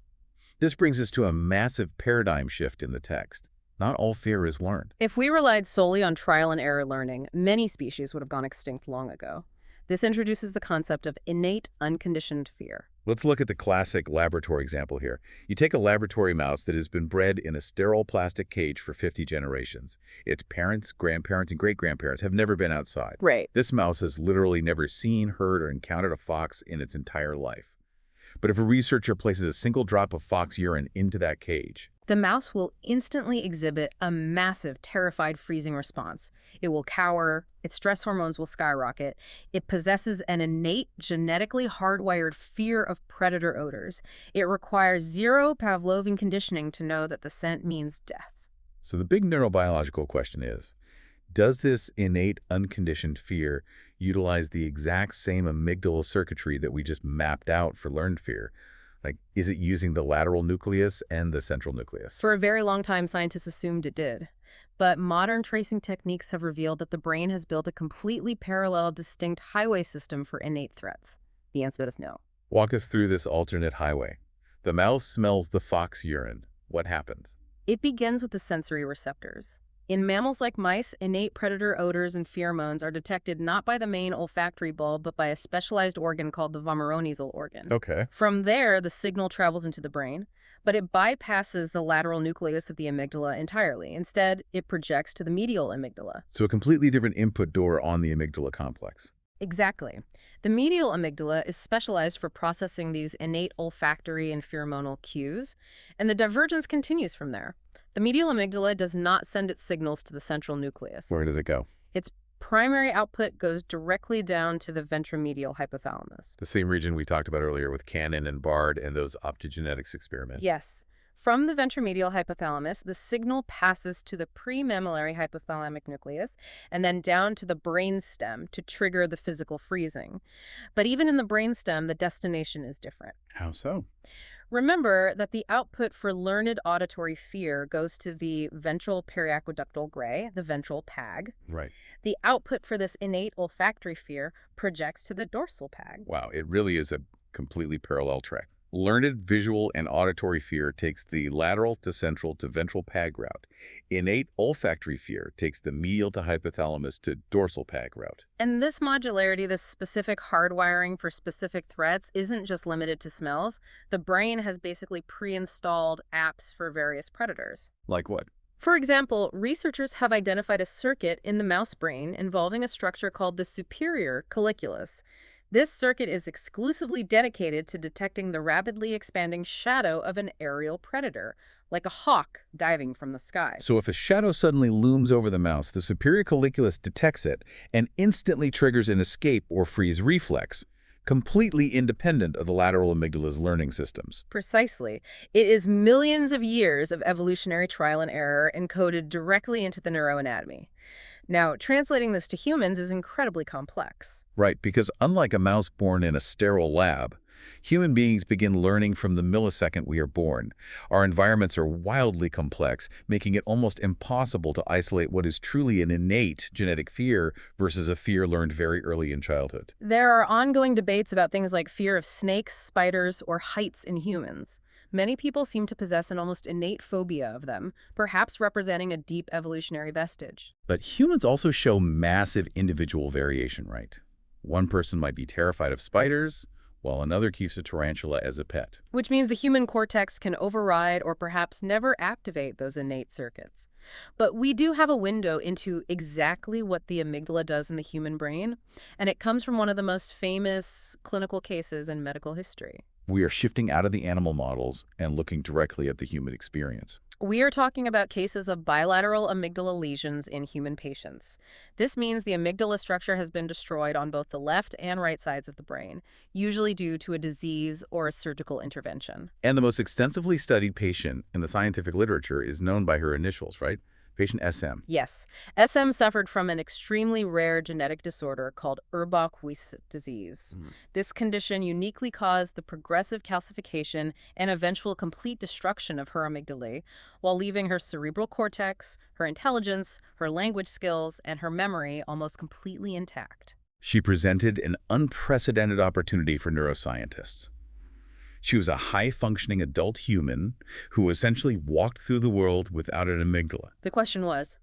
This brings us to a massive paradigm shift in the text. Not all fear is learned. If we relied solely on trial and error learning, many species would have gone extinct long ago. This introduces the concept of innate, unconditioned fear. Let's look at the classic laboratory example here. You take a laboratory mouse that has been bred in a sterile plastic cage for 50 generations. Its parents, grandparents, and great-grandparents have never been outside. Right. This mouse has literally never seen, heard, or encountered a fox in its entire life. But if a researcher places a single drop of fox urine into that cage, The mouse will instantly exhibit a massive, terrified freezing response. It will cower, its stress hormones will skyrocket. It possesses an innate, genetically hardwired fear of predator odors. It requires zero Pavlovian conditioning to know that the scent means death. so the big neurobiological question is, does this innate, unconditioned fear utilize the exact same amygdala circuitry that we just mapped out for learned fear? Like, is it using the lateral nucleus and the central nucleus? For a very long time, scientists assumed it did. But modern tracing techniques have revealed that the brain has built a completely parallel, distinct highway system for innate threats. The answer is no. Walk us through this alternate highway. The mouse smells the fox urine. What happens? It begins with the sensory receptors. In mammals like mice, innate predator odors and pheromones are detected not by the main olfactory bulb, but by a specialized organ called the vomeronasal organ. Okay. From there, the signal travels into the brain, but it bypasses the lateral nucleus of the amygdala entirely. Instead, it projects to the medial amygdala. So a completely different input door on the amygdala complex. Exactly. The medial amygdala is specialized for processing these innate olfactory and pheromonal cues, and the divergence continues from there. The medial amygdala does not send its signals to the central nucleus. Where does it go? Its primary output goes directly down to the ventromedial hypothalamus. The same region we talked about earlier with Cannon and Bard and those optogenetics experiments. Yes. From the ventromedial hypothalamus, the signal passes to the premammillary hypothalamic nucleus and then down to the brainstem to trigger the physical freezing. But even in the brainstem, the destination is different. How so? Remember that the output for learned auditory fear goes to the ventral periaqueductal gray, the ventral PAG. Right. The output for this innate olfactory fear projects to the dorsal PAG. Wow, it really is a completely parallel track. Learned visual and auditory fear takes the lateral to central to ventral PAG route. Innate olfactory fear takes the medial to hypothalamus to dorsal PAG route. And this modularity, this specific hardwiring for specific threats, isn't just limited to smells. The brain has basically pre-installed apps for various predators. Like what? For example, researchers have identified a circuit in the mouse brain involving a structure called the superior colliculus. This circuit is exclusively dedicated to detecting the rapidly expanding shadow of an aerial predator, like a hawk diving from the sky. So if a shadow suddenly looms over the mouse, the superior colliculus detects it and instantly triggers an escape or freeze reflex, completely independent of the lateral amygdala's learning systems. Precisely. It is millions of years of evolutionary trial and error encoded directly into the neuroanatomy. Now, translating this to humans is incredibly complex. Right, because unlike a mouse born in a sterile lab, human beings begin learning from the millisecond we are born. Our environments are wildly complex, making it almost impossible to isolate what is truly an innate genetic fear versus a fear learned very early in childhood. There are ongoing debates about things like fear of snakes, spiders, or heights in humans. Many people seem to possess an almost innate phobia of them, perhaps representing a deep evolutionary vestige. But humans also show massive individual variation, right? One person might be terrified of spiders, while another keeps a tarantula as a pet. Which means the human cortex can override or perhaps never activate those innate circuits. But we do have a window into exactly what the amygdala does in the human brain, and it comes from one of the most famous clinical cases in medical history. We are shifting out of the animal models and looking directly at the human experience. We are talking about cases of bilateral amygdala lesions in human patients. This means the amygdala structure has been destroyed on both the left and right sides of the brain, usually due to a disease or a surgical intervention. And the most extensively studied patient in the scientific literature is known by her initials, right? Patient SM. Yes, SM suffered from an extremely rare genetic disorder called Urbach-Wiese disease. This condition uniquely caused the progressive calcification and eventual complete destruction of her amygdalae, while leaving her cerebral cortex, her intelligence, her language skills, and her memory almost completely intact. She presented an unprecedented opportunity for neuroscientists. She was a high-functioning adult human who essentially walked through the world without an amygdala. The question was,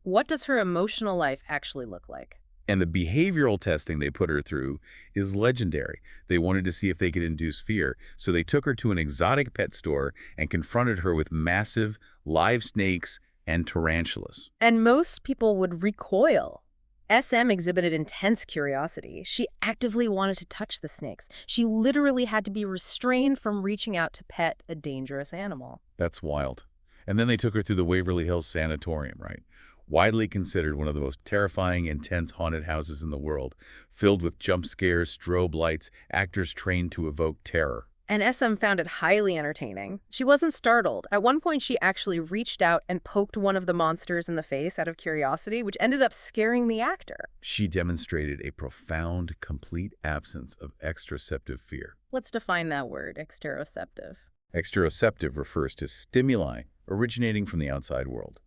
what does her emotional life actually look like? And the behavioral testing they put her through is legendary. They wanted to see if they could induce fear, so they took her to an exotic pet store and confronted her with massive live snakes and tarantulas. And most people would recoil. SM exhibited intense curiosity. She actively wanted to touch the snakes. She literally had to be restrained from reaching out to pet a dangerous animal. That's wild. And then they took her through the Waverly Hills Sanatorium, right? Widely considered one of the most terrifying, intense haunted houses in the world, filled with jump scares, strobe lights, actors trained to evoke terror. And SM found it highly entertaining. She wasn't startled. At one point, she actually reached out and poked one of the monsters in the face out of curiosity, which ended up scaring the actor. She demonstrated a profound, complete absence of exteroceptive fear. Let's define that word, exteroceptive. Exteroceptive refers to stimuli originating from the outside world.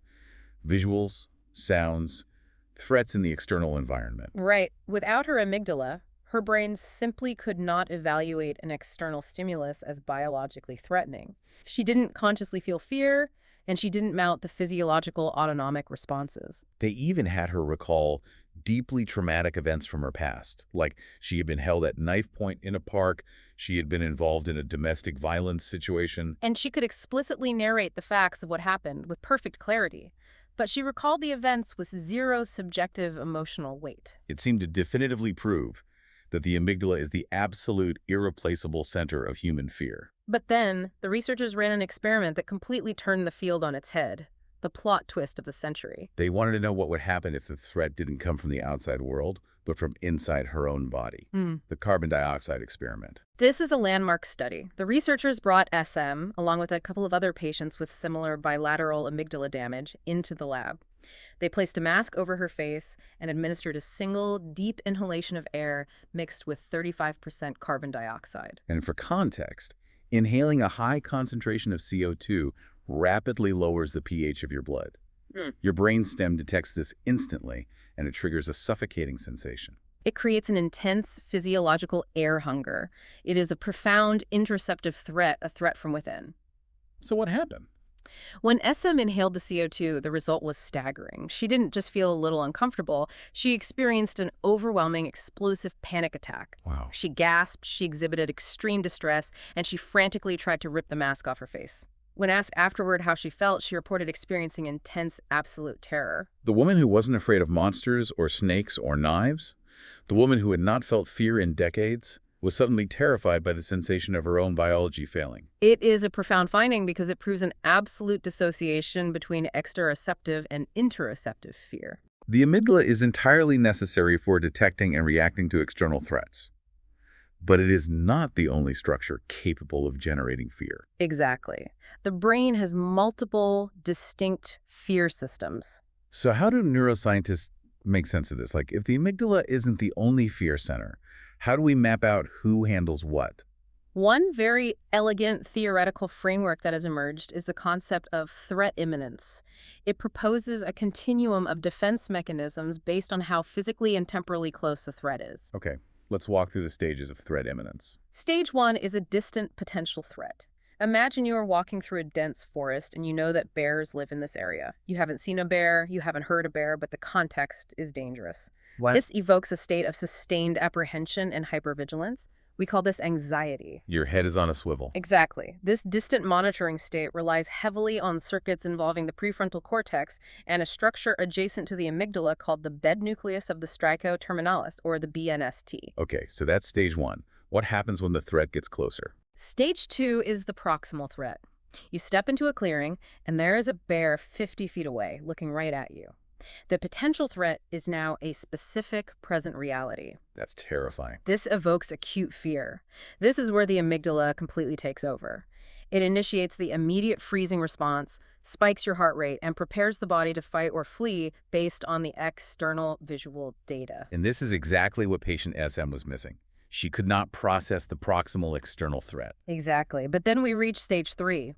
Visuals, sounds, threats in the external environment. Right. Without her amygdala, her brain simply could not evaluate an external stimulus as biologically threatening. She didn't consciously feel fear, and she didn't mount the physiological autonomic responses. They even had her recall deeply traumatic events from her past, like she had been held at knife point in a park, she had been involved in a domestic violence situation. And she could explicitly narrate the facts of what happened with perfect clarity. But she recalled the events with zero subjective emotional weight. It seemed to definitively prove that the amygdala is the absolute, irreplaceable center of human fear. But then, the researchers ran an experiment that completely turned the field on its head. The plot twist of the century. They wanted to know what would happen if the threat didn't come from the outside world, but from inside her own body. The carbon dioxide experiment. This is a landmark study. The researchers brought SM, along with a couple of other patients with similar bilateral amygdala damage, into the lab. They placed a mask over her face and administered a single, deep inhalation of air mixed with 35% carbon dioxide. And for context, inhaling a high concentration of CO2 rapidly lowers the pH of your blood. Your brainstem detects this instantly, and it triggers a suffocating sensation. It creates an intense physiological air hunger. It is a profound interoceptive threat, a threat from within. So what happened? When SM inhaled the CO2, the result was staggering. She didn't just feel a little uncomfortable. She experienced an overwhelming, explosive panic attack. Wow. She gasped, she exhibited extreme distress, and she frantically tried to rip the mask off her face. When asked afterward how she felt, she reported experiencing intense, absolute terror. The woman who wasn't afraid of monsters or snakes or knives, the woman who had not felt fear in decades, was suddenly terrified by the sensation of her own biology failing. It is a profound finding because it proves an absolute dissociation between exteroceptive and interoceptive fear. The amygdala is entirely necessary for detecting and reacting to external threats. But it is not the only structure capable of generating fear. Exactly. The brain has multiple distinct fear systems. So how do neuroscientists make sense of this? Like, if the amygdala isn't the only fear center, how do we map out who handles what? One very elegant theoretical framework that has emerged is the concept of threat imminence. It proposes a continuum of defense mechanisms based on how physically and temporally close the threat is. Okay, let's walk through the stages of threat imminence. Stage 1 is a distant potential threat. Imagine you are walking through a dense forest and you know that bears live in this area. You haven't seen a bear, you haven't heard a bear, but the context is dangerous. This evokes a state of sustained apprehension and hypervigilance. We call this anxiety. Your head is on a swivel. Exactly. This distant monitoring state relies heavily on circuits involving the prefrontal cortex and a structure adjacent to the amygdala called the bed nucleus of the striatum, or the BNST. Okay, so that's stage 1. What happens when the threat gets closer? Stage 2 is the proximal threat. You step into a clearing, and there is a bear 50 feet away, looking right at you. The potential threat is now a specific present reality. That's terrifying. This evokes acute fear. This is where the amygdala completely takes over. It initiates the immediate freezing response, spikes your heart rate, and prepares the body to fight or flee based on the external visual data. And this is exactly what patient SM was missing. She could not process the proximal external threat. Exactly. But then we reach stage 3,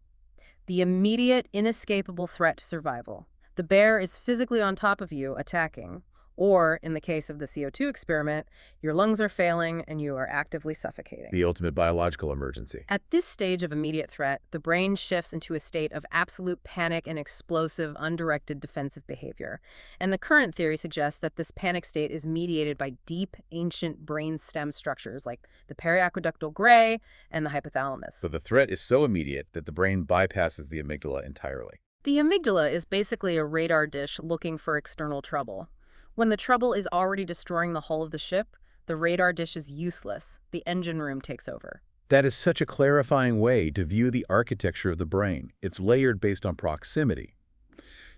the immediate, inescapable threat to survival. The bear is physically on top of you, attacking. Or, in the case of the CO2 experiment, your lungs are failing and you are actively suffocating. The ultimate biological emergency. At this stage of immediate threat, the brain shifts into a state of absolute panic and explosive, undirected defensive behavior. And the current theory suggests that this panic state is mediated by deep, ancient brain stem structures like the periaqueductal gray and the hypothalamus. So the threat is so immediate that the brain bypasses the amygdala entirely. The amygdala is basically a radar dish looking for external trouble. When the trouble is already destroying the hull of the ship, the radar dish is useless. The engine room takes over. That is such a clarifying way to view the architecture of the brain. It's layered based on proximity.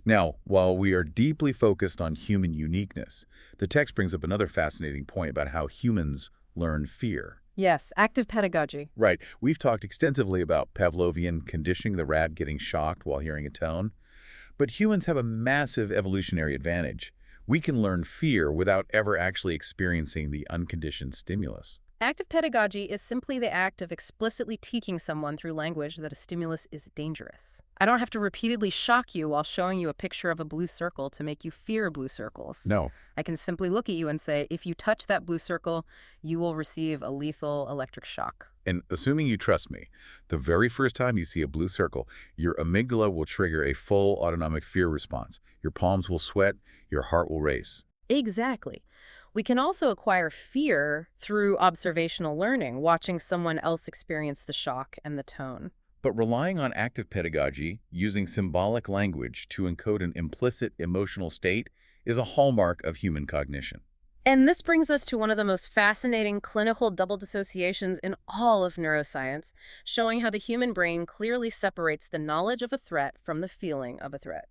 Now, while we are deeply focused on human uniqueness, the text brings up another fascinating point about how humans learn fear. Yes, active pedagogy. Right. We've talked extensively about Pavlovian conditioning, the rat getting shocked while hearing a tone. But humans have a massive evolutionary advantage. We can learn fear without ever actually experiencing the unconditioned stimulus. Active pedagogy is simply the act of explicitly teaching someone through language that a stimulus is dangerous. I don't have to repeatedly shock you while showing you a picture of a blue circle to make you fear blue circles. No. I can simply look at you and say, if you touch that blue circle, you will receive a lethal electric shock. And assuming you trust me, the very first time you see a blue circle, your amygdala will trigger a full autonomic fear response. Your palms will sweat, your heart will race. Exactly. We can also acquire fear through observational learning, watching someone else experience the shock and the tone. But relying on active pedagogy, using symbolic language to encode an implicit emotional state, is a hallmark of human cognition. And this brings us to one of the most fascinating clinical double dissociations in all of neuroscience, showing how the human brain clearly separates the knowledge of a threat from the feeling of a threat.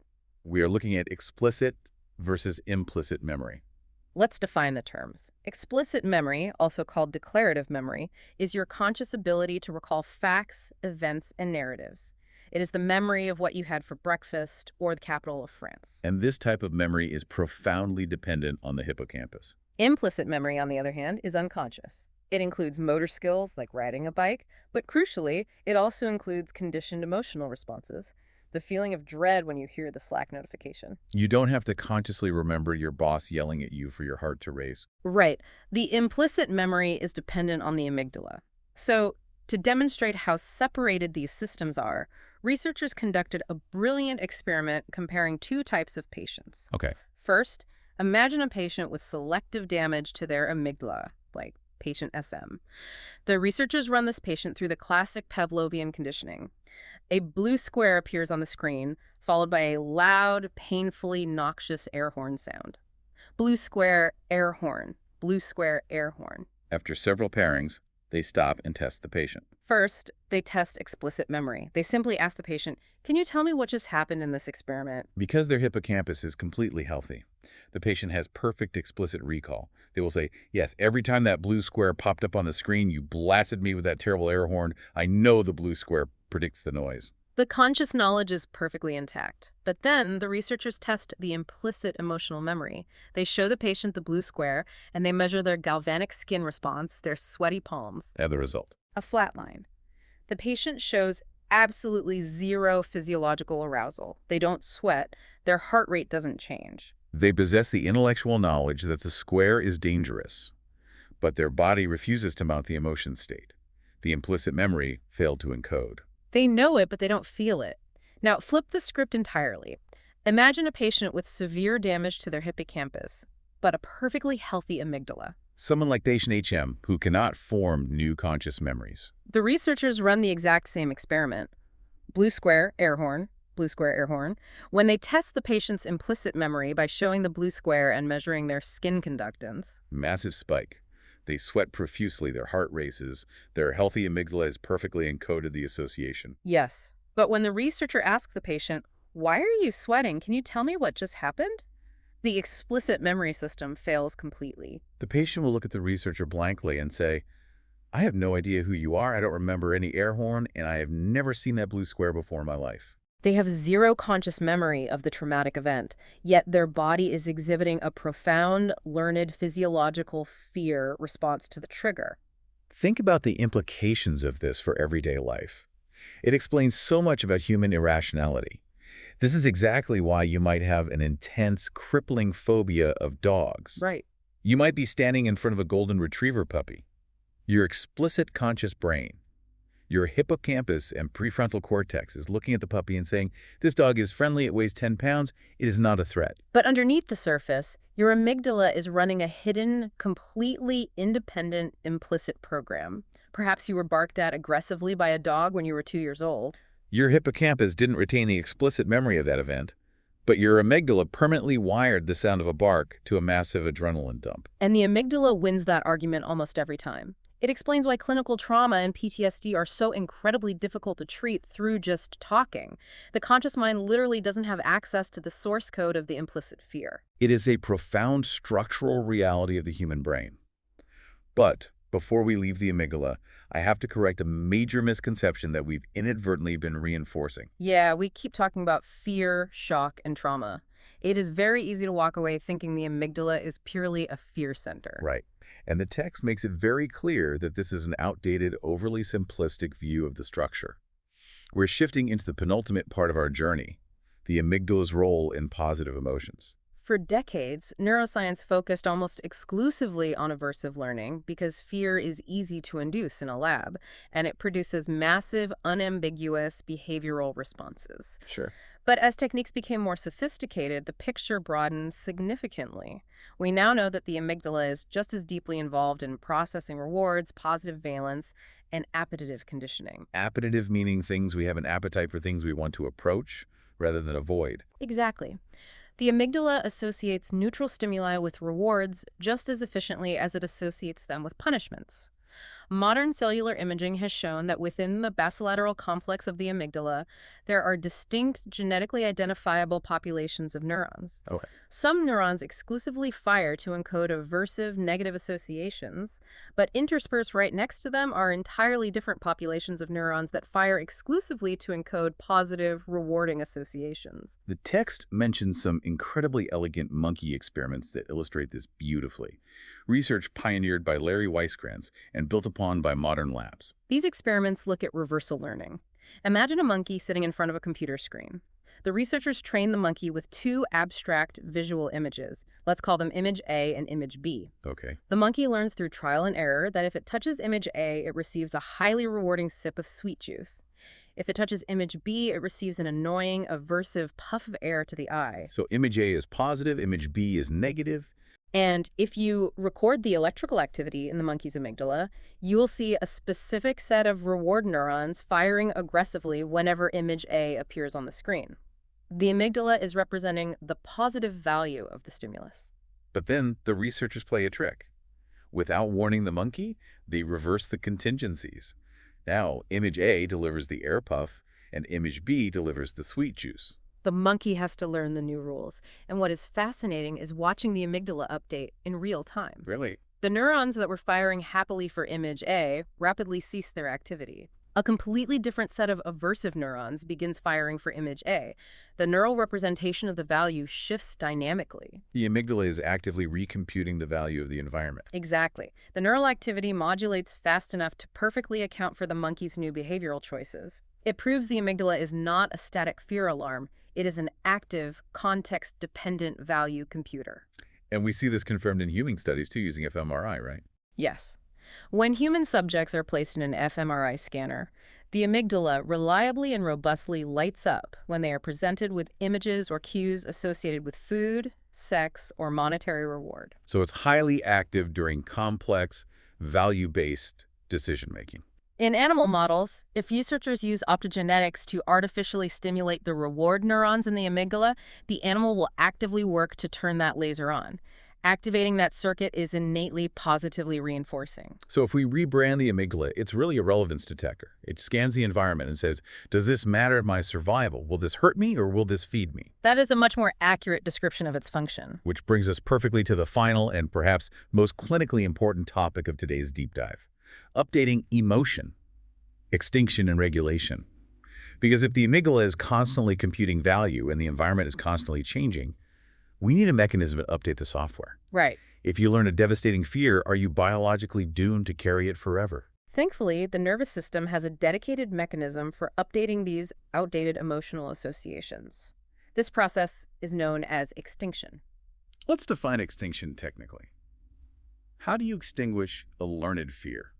We are looking at explicit versus implicit memory. Let's define the terms. Explicit memory, also called declarative memory, is your conscious ability to recall facts, events, and narratives. It is the memory of what you had for breakfast or the capital of France. And this type of memory is profoundly dependent on the hippocampus. Implicit memory, on the other hand, is unconscious. It includes motor skills like riding a bike, but crucially, it also includes conditioned emotional responses. The feeling of dread when you hear the Slack notification. You don't have to consciously remember your boss yelling at you for your heart to race. Right. The implicit memory is dependent on the amygdala. So, to demonstrate how separated these systems are, researchers conducted a brilliant experiment comparing two types of patients. Okay. First, imagine a patient with selective damage to their amygdala, like patient SM. The researchers run this patient through the classic Pavlovian conditioning. A blue square appears on the screen, followed by a loud, painfully noxious air horn sound. Blue square, air horn. Blue square, air horn. After several pairings, they stop and test the patient. First, they test explicit memory. They simply ask the patient, can you tell me what just happened in this experiment? Because their hippocampus is completely healthy, the patient has perfect explicit recall. They will say, yes, every time that blue square popped up on the screen, you blasted me with that terrible air horn. I know the blue square predicts the noise. The conscious knowledge is perfectly intact. But then the researchers test the implicit emotional memory. They show the patient the blue square, and they measure their galvanic skin response, their sweaty palms. And the result? A flat line. The patient shows absolutely zero physiological arousal. They don't sweat. Their heart rate doesn't change. They possess the intellectual knowledge that the square is dangerous, but their body refuses to mount the emotion state. The implicit memory failed to encode. They know it, but they don't feel it. Now, flip the script entirely. Imagine a patient with severe damage to their hippocampus, but a perfectly healthy amygdala. Someone like patient HM who cannot form new conscious memories. The researchers run the exact same experiment. Blue square, air horn, blue square, air horn. When they test the patient's implicit memory by showing the blue square and measuring their skin conductance. Massive spike. They sweat profusely, their heart races, their healthy amygdala has perfectly encoded the association. Yes. But when the researcher asks the patient, why are you sweating? Can you tell me what just happened? The explicit memory system fails completely. The patient will look at the researcher blankly and say, I have no idea who you are, I don't remember any air horn, and I have never seen that blue square before in my life. They have zero conscious memory of the traumatic event, yet their body is exhibiting a profound, learned physiological fear response to the trigger. Think about the implications of this for everyday life. It explains so much about human irrationality. This is exactly why you might have an intense, crippling phobia of dogs. Right. You might be standing in front of a golden retriever puppy. Your explicit conscious brain, your hippocampus and prefrontal cortex is looking at the puppy and saying, this dog is friendly, it weighs 10 pounds, it is not a threat. But underneath the surface, your amygdala is running a hidden, completely independent, implicit program. Perhaps you were barked at aggressively by a dog when you were 2 years old. Your hippocampus didn't retain the explicit memory of that event, But your amygdala permanently wired the sound of a bark to a massive adrenaline dump. And the amygdala wins that argument almost every time. It explains why clinical trauma and PTSD are so incredibly difficult to treat through just talking. The conscious mind literally doesn't have access to the source code of the implicit fear. It is a profound structural reality of the human brain. But before we leave the amygdala, I have to correct a major misconception that we've inadvertently been reinforcing. Yeah, we keep talking about fear, shock, and trauma. It is very easy to walk away thinking the amygdala is purely a fear center. Right. And the text makes it very clear that this is an outdated, overly simplistic view of the structure. We're shifting into the penultimate part of our journey, the amygdala's role in positive emotions. For decades, neuroscience focused almost exclusively on aversive learning because fear is easy to induce in a lab, and it produces massive, unambiguous behavioral responses. Sure. But as techniques became more sophisticated, the picture broadened significantly. We now know that the amygdala is just as deeply involved in processing rewards, positive valence, and appetitive conditioning. Appetitive meaning things we have an appetite for, things we want to approach rather than avoid. Exactly. The amygdala associates neutral stimuli with rewards just as efficiently as it associates them with punishments. Modern cellular imaging has shown that within the basolateral complex of the amygdala, there are distinct genetically identifiable populations of neurons. Okay. Some neurons exclusively fire to encode aversive negative associations, but interspersed right next to them are entirely different populations of neurons that fire exclusively to encode positive, rewarding associations. The text mentions some incredibly elegant monkey experiments that illustrate this beautifully. Research pioneered by Larry Weisskranz and built upon by modern labs. These experiments look at reversal learning. Imagine a monkey sitting in front of a computer screen. The researchers trained the monkey with two abstract visual images. Let's call them image A and image B. Okay. The monkey learns through trial and error that if it touches image A, it receives a highly rewarding sip of sweet juice. If it touches image B, it receives an annoying, aversive puff of air to the eye. So image A is positive, image B is negative. And if you record the electrical activity in the monkey's amygdala, you will see a specific set of reward neurons firing aggressively whenever image A appears on the screen. The amygdala is representing the positive value of the stimulus. But then the researchers play a trick. Without warning the monkey, they reverse the contingencies. Now, image A delivers the air puff, and image B delivers the sweet juice. The monkey has to learn the new rules. And what is fascinating is watching the amygdala update in real time. Really? The neurons that were firing happily for image A rapidly cease their activity. A completely different set of aversive neurons begins firing for image A. The neural representation of the value shifts dynamically. The amygdala is actively recomputing the value of the environment. Exactly. The neural activity modulates fast enough to perfectly account for the monkey's new behavioral choices. It proves the amygdala is not a static fear alarm. It is an active, context-dependent value computer. And we see this confirmed in human studies, too, using fMRI, right? Yes. When human subjects are placed in an fMRI scanner, the amygdala reliably and robustly lights up when they are presented with images or cues associated with food, sex, or monetary reward. So it's highly active during complex, value-based decision-making. In animal models, if researchers use optogenetics to artificially stimulate the reward neurons in the amygdala, the animal will actively work to turn that laser on. Activating that circuit is innately positively reinforcing. So if we rebrand the amygdala, it's really a relevance detector. It scans the environment and says, does this matter to my survival? Will this hurt me or will this feed me? That is a much more accurate description of its function. Which brings us perfectly to the final and perhaps most clinically important topic of today's deep dive. Updating emotion, extinction, and regulation. Because if the amygdala is constantly computing value and the environment is constantly changing, we need a mechanism to update the software. Right. If you learn a devastating fear, are you biologically doomed to carry it forever? Thankfully, the nervous system has a dedicated mechanism for updating these outdated emotional associations. This process is known as extinction. Let's define extinction technically. How do you extinguish a learned fear?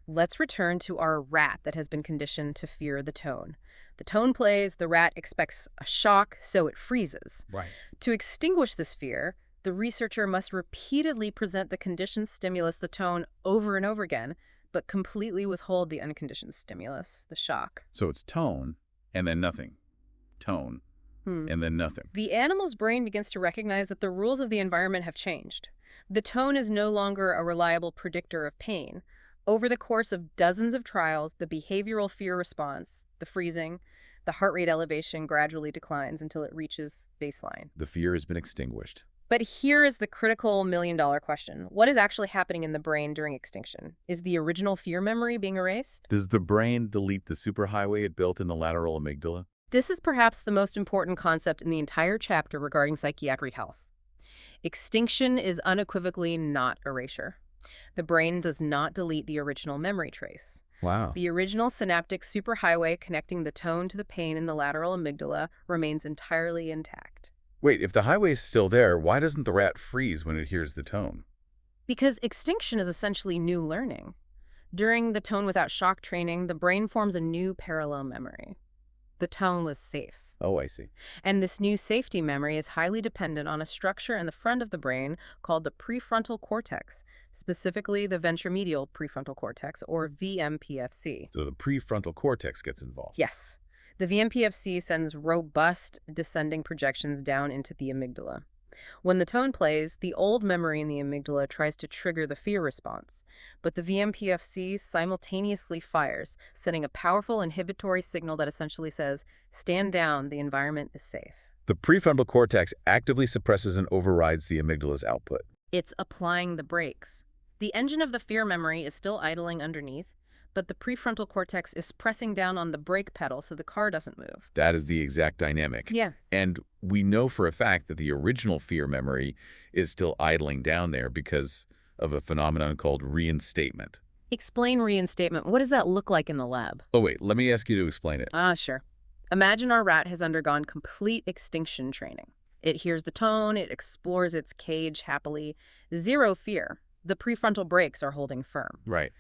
Let's return to our rat that has been conditioned to fear the tone. The tone plays, the rat expects a shock, so it freezes. Right. To extinguish this fear, the researcher must repeatedly present the conditioned stimulus, the tone, over and over again, but completely withhold the unconditioned stimulus, the shock. So it's tone, and then nothing. Tone, and then nothing. The animal's brain begins to recognize that the rules of the environment have changed. The tone is no longer a reliable predictor of pain. Over the course of dozens of trials, the behavioral fear response, the freezing, the heart rate elevation gradually declines until it reaches baseline. The fear has been extinguished. But here is the critical million-dollar question. What is actually happening in the brain during extinction? Is the original fear memory being erased? Does the brain delete the superhighway it built in the lateral amygdala? This is perhaps the most important concept in the entire chapter regarding psychiatric health. Extinction is unequivocally not erasure. The brain does not delete the original memory trace. Wow. The original synaptic superhighway connecting the tone to the pain in the lateral amygdala remains entirely intact. Wait, if the highway is still there, why doesn't the rat freeze when it hears the tone? Because extinction is essentially new learning. During the tone without shock training, the brain forms a new parallel memory. The tone was safe. Oh, I see. And this new safety memory is highly dependent on a structure in the front of the brain called the prefrontal cortex, specifically the ventromedial prefrontal cortex, or VMPFC. So the prefrontal cortex gets involved. Yes. The VMPFC sends robust descending projections down into the amygdala. When the tone plays, the old memory in the amygdala tries to trigger the fear response, but the VMPFC simultaneously fires, sending a powerful inhibitory signal that essentially says, stand down, the environment is safe. The prefrontal cortex actively suppresses and overrides the amygdala's output. It's applying the brakes. The engine of the fear memory is still idling underneath, but the prefrontal cortex is pressing down on the brake pedal so the car doesn't move. That is the exact dynamic. Yeah. And we know for a fact that the original fear memory is still idling down there because of a phenomenon called reinstatement. Explain reinstatement. What does that look like in the lab? Oh, wait, let me ask you to explain it. Sure. Imagine our rat has undergone complete extinction training. It hears the tone, it explores its cage happily. Zero fear. The prefrontal brakes are holding firm. Right.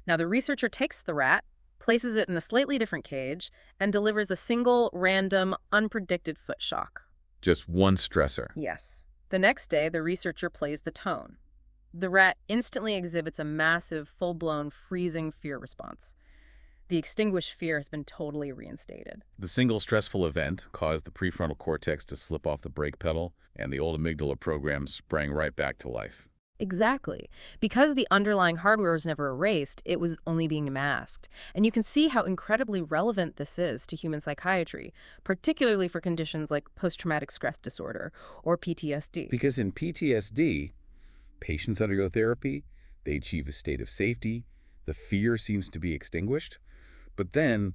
Now, the researcher takes the rat, places it in a slightly different cage, and delivers a single, random, unpredicted foot shock. Just one stressor. Yes. The next day, the researcher plays the tone. The rat instantly exhibits a massive, full-blown, freezing fear response. The extinguished fear has been totally reinstated. The single stressful event caused the prefrontal cortex to slip off the brake pedal, and the old amygdala program sprang right back to life. Exactly. Because the underlying hardware was never erased, it was only being masked. And you can see how incredibly relevant this is to human psychiatry, particularly for conditions like post-traumatic stress disorder or PTSD. Because in PTSD, patients undergo therapy, they achieve a state of safety, the fear seems to be extinguished, but then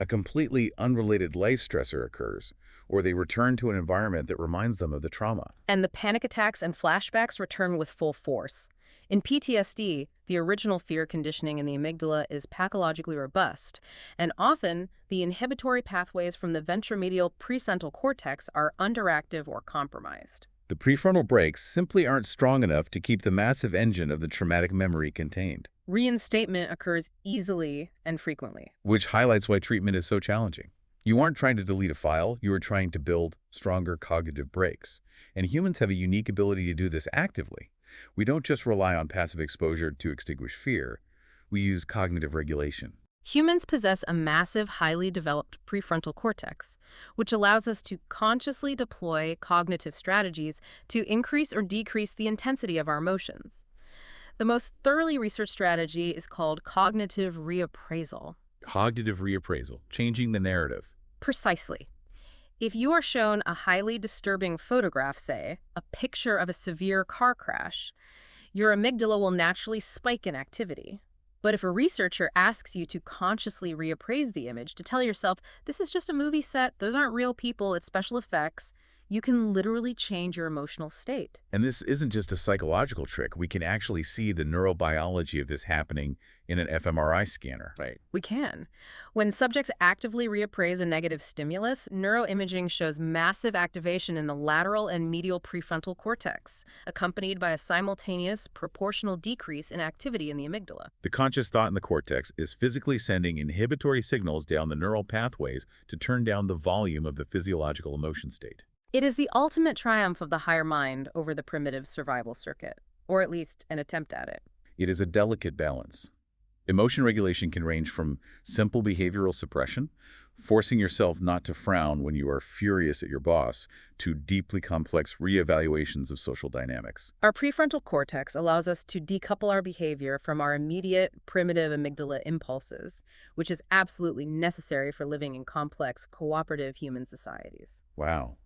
a completely unrelated life stressor occurs, or they return to an environment that reminds them of the trauma. And the panic attacks and flashbacks return with full force. In PTSD, the original fear conditioning in the amygdala is pathologically robust, and often the inhibitory pathways from the ventromedial precentral cortex are underactive or compromised. The prefrontal brakes simply aren't strong enough to keep the massive engine of the traumatic memory contained. Reinstatement occurs easily and frequently. Which highlights why treatment is so challenging. You aren't trying to delete a file, you are trying to build stronger cognitive brakes. And humans have a unique ability to do this actively. We don't just rely on passive exposure to extinguish fear, we use cognitive regulation. Humans possess a massive, highly developed prefrontal cortex, which allows us to consciously deploy cognitive strategies to increase or decrease the intensity of our emotions. The most thoroughly researched strategy is called cognitive reappraisal. Cognitive reappraisal, changing the narrative. Precisely. If you are shown a highly disturbing photograph, say, a picture of a severe car crash, your amygdala will naturally spike in activity. But if a researcher asks you to consciously reappraise the image, to tell yourself, this is just a movie set, those aren't real people, it's special effects, you can literally change your emotional state. And this isn't just a psychological trick. We can actually see the neurobiology of this happening in an fMRI scanner. Right. We can. When subjects actively reappraise a negative stimulus, neuroimaging shows massive activation in the lateral and medial prefrontal cortex, accompanied by a simultaneous proportional decrease in activity in the amygdala. The conscious thought in the cortex is physically sending inhibitory signals down the neural pathways to turn down the volume of the physiological emotion state. It is the ultimate triumph of the higher mind over the primitive survival circuit, or at least an attempt at it. It is a delicate balance. Emotion regulation can range from simple behavioral suppression, forcing yourself not to frown when you are furious at your boss, to deeply complex reevaluations of social dynamics. Our prefrontal cortex allows us to decouple our behavior from our immediate, primitive amygdala impulses, which is absolutely necessary for living in complex, cooperative human societies. Wow.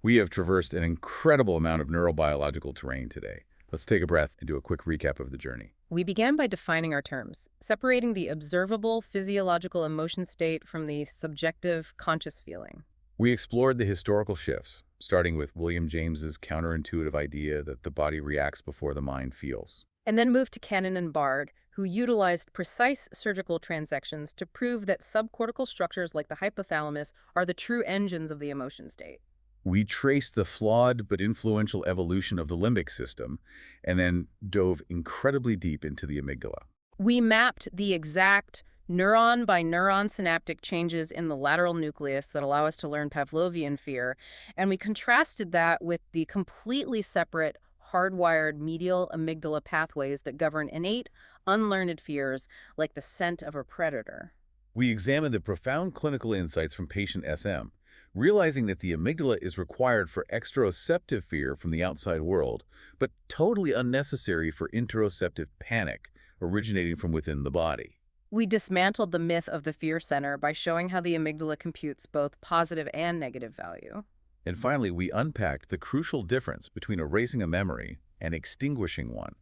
We have traversed an incredible amount of neurobiological terrain today. Let's take a breath and do a quick recap of the journey. We began by defining our terms, separating the observable physiological emotion state from the subjective conscious feeling. We explored the historical shifts, starting with William James's counterintuitive idea that the body reacts before the mind feels. And then moved to Cannon and Bard, who utilized precise surgical transections to prove that subcortical structures like the hypothalamus are the true engines of the emotion state. We traced the flawed but influential evolution of the limbic system and then dove incredibly deep into the amygdala. We mapped the exact neuron by neuron synaptic changes in the lateral nucleus that allow us to learn Pavlovian fear, and we contrasted that with the completely separate hardwired medial amygdala pathways that govern innate, unlearned fears like the scent of a predator. We examined the profound clinical insights from patient SM, realizing that the amygdala is required for exteroceptive fear from the outside world, but totally unnecessary for interoceptive panic originating from within the body. We dismantled the myth of the fear center by showing how the amygdala computes both positive and negative value. And finally, we unpacked the crucial difference between erasing a memory and extinguishing one,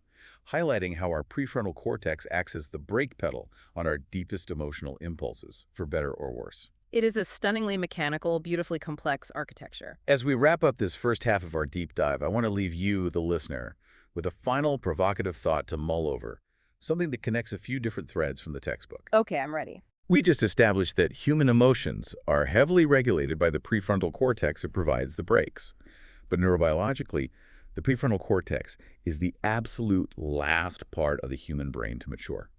highlighting how our prefrontal cortex acts as the brake pedal on our deepest emotional impulses, for better or worse. It is a stunningly mechanical, beautifully complex architecture. As we wrap up this first half of our deep dive, I want to leave you, the listener, with a final provocative thought to mull over, something that connects a few different threads from the textbook. Okay, I'm ready. We just established that human emotions are heavily regulated by the prefrontal cortex that provides the brakes. But neurobiologically, the prefrontal cortex is the absolute last part of the human brain to mature.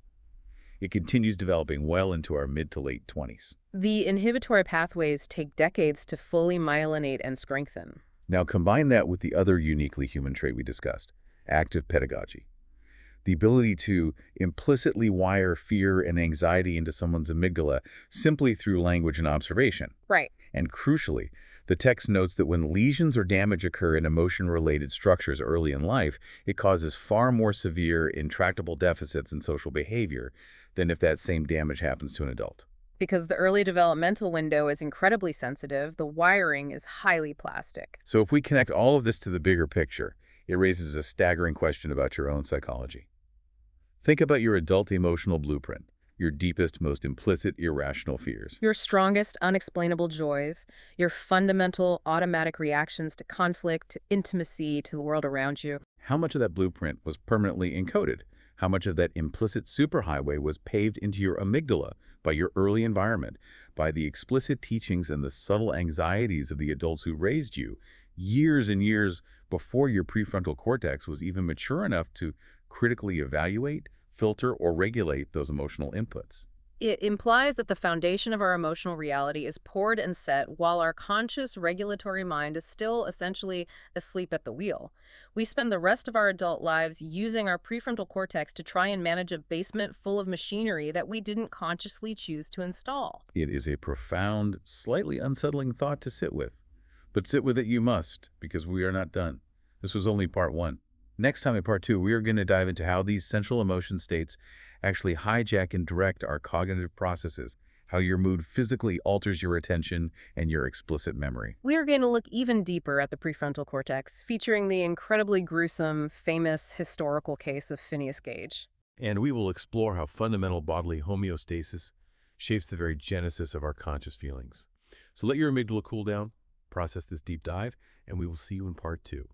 It continues developing well into our mid to late 20s. The inhibitory pathways take decades to fully myelinate and strengthen. Now combine that with the other uniquely human trait we discussed, active pedagogy. The ability to implicitly wire fear and anxiety into someone's amygdala simply through language and observation. Right. And crucially, the text notes that when lesions or damage occur in emotion-related structures early in life, it causes far more severe, intractable deficits in social behavior than if that same damage happens to an adult. Because the early developmental window is incredibly sensitive, the wiring is highly plastic. So if we connect all of this to the bigger picture, it raises a staggering question about your own psychology. Think about your adult emotional blueprint, your deepest, most implicit, irrational fears. Your strongest unexplainable joys, your fundamental automatic reactions to conflict, to intimacy, to the world around you. How much of that blueprint was permanently encoded? How much of that implicit superhighway was paved into your amygdala by your early environment, by the explicit teachings and the subtle anxieties of the adults who raised you, years and years before your prefrontal cortex was even mature enough to critically evaluate, filter, or regulate those emotional inputs? It implies that the foundation of our emotional reality is poured and set while our conscious regulatory mind is still essentially asleep at the wheel. We spend the rest of our adult lives using our prefrontal cortex to try and manage a basement full of machinery that we didn't consciously choose to install. It is a profound, slightly unsettling thought to sit with. But sit with it you must, because we are not done. This was only part one. Next time in part two, we are going to dive into how these central emotion states actually hijack and direct our cognitive processes, how your mood physically alters your attention and your explicit memory. We are going to look even deeper at the prefrontal cortex, featuring the incredibly gruesome, famous historical case of Phineas Gage. And we will explore how fundamental bodily homeostasis shapes the very genesis of our conscious feelings. So let your amygdala cool down, process this deep dive, and we will see you in part two.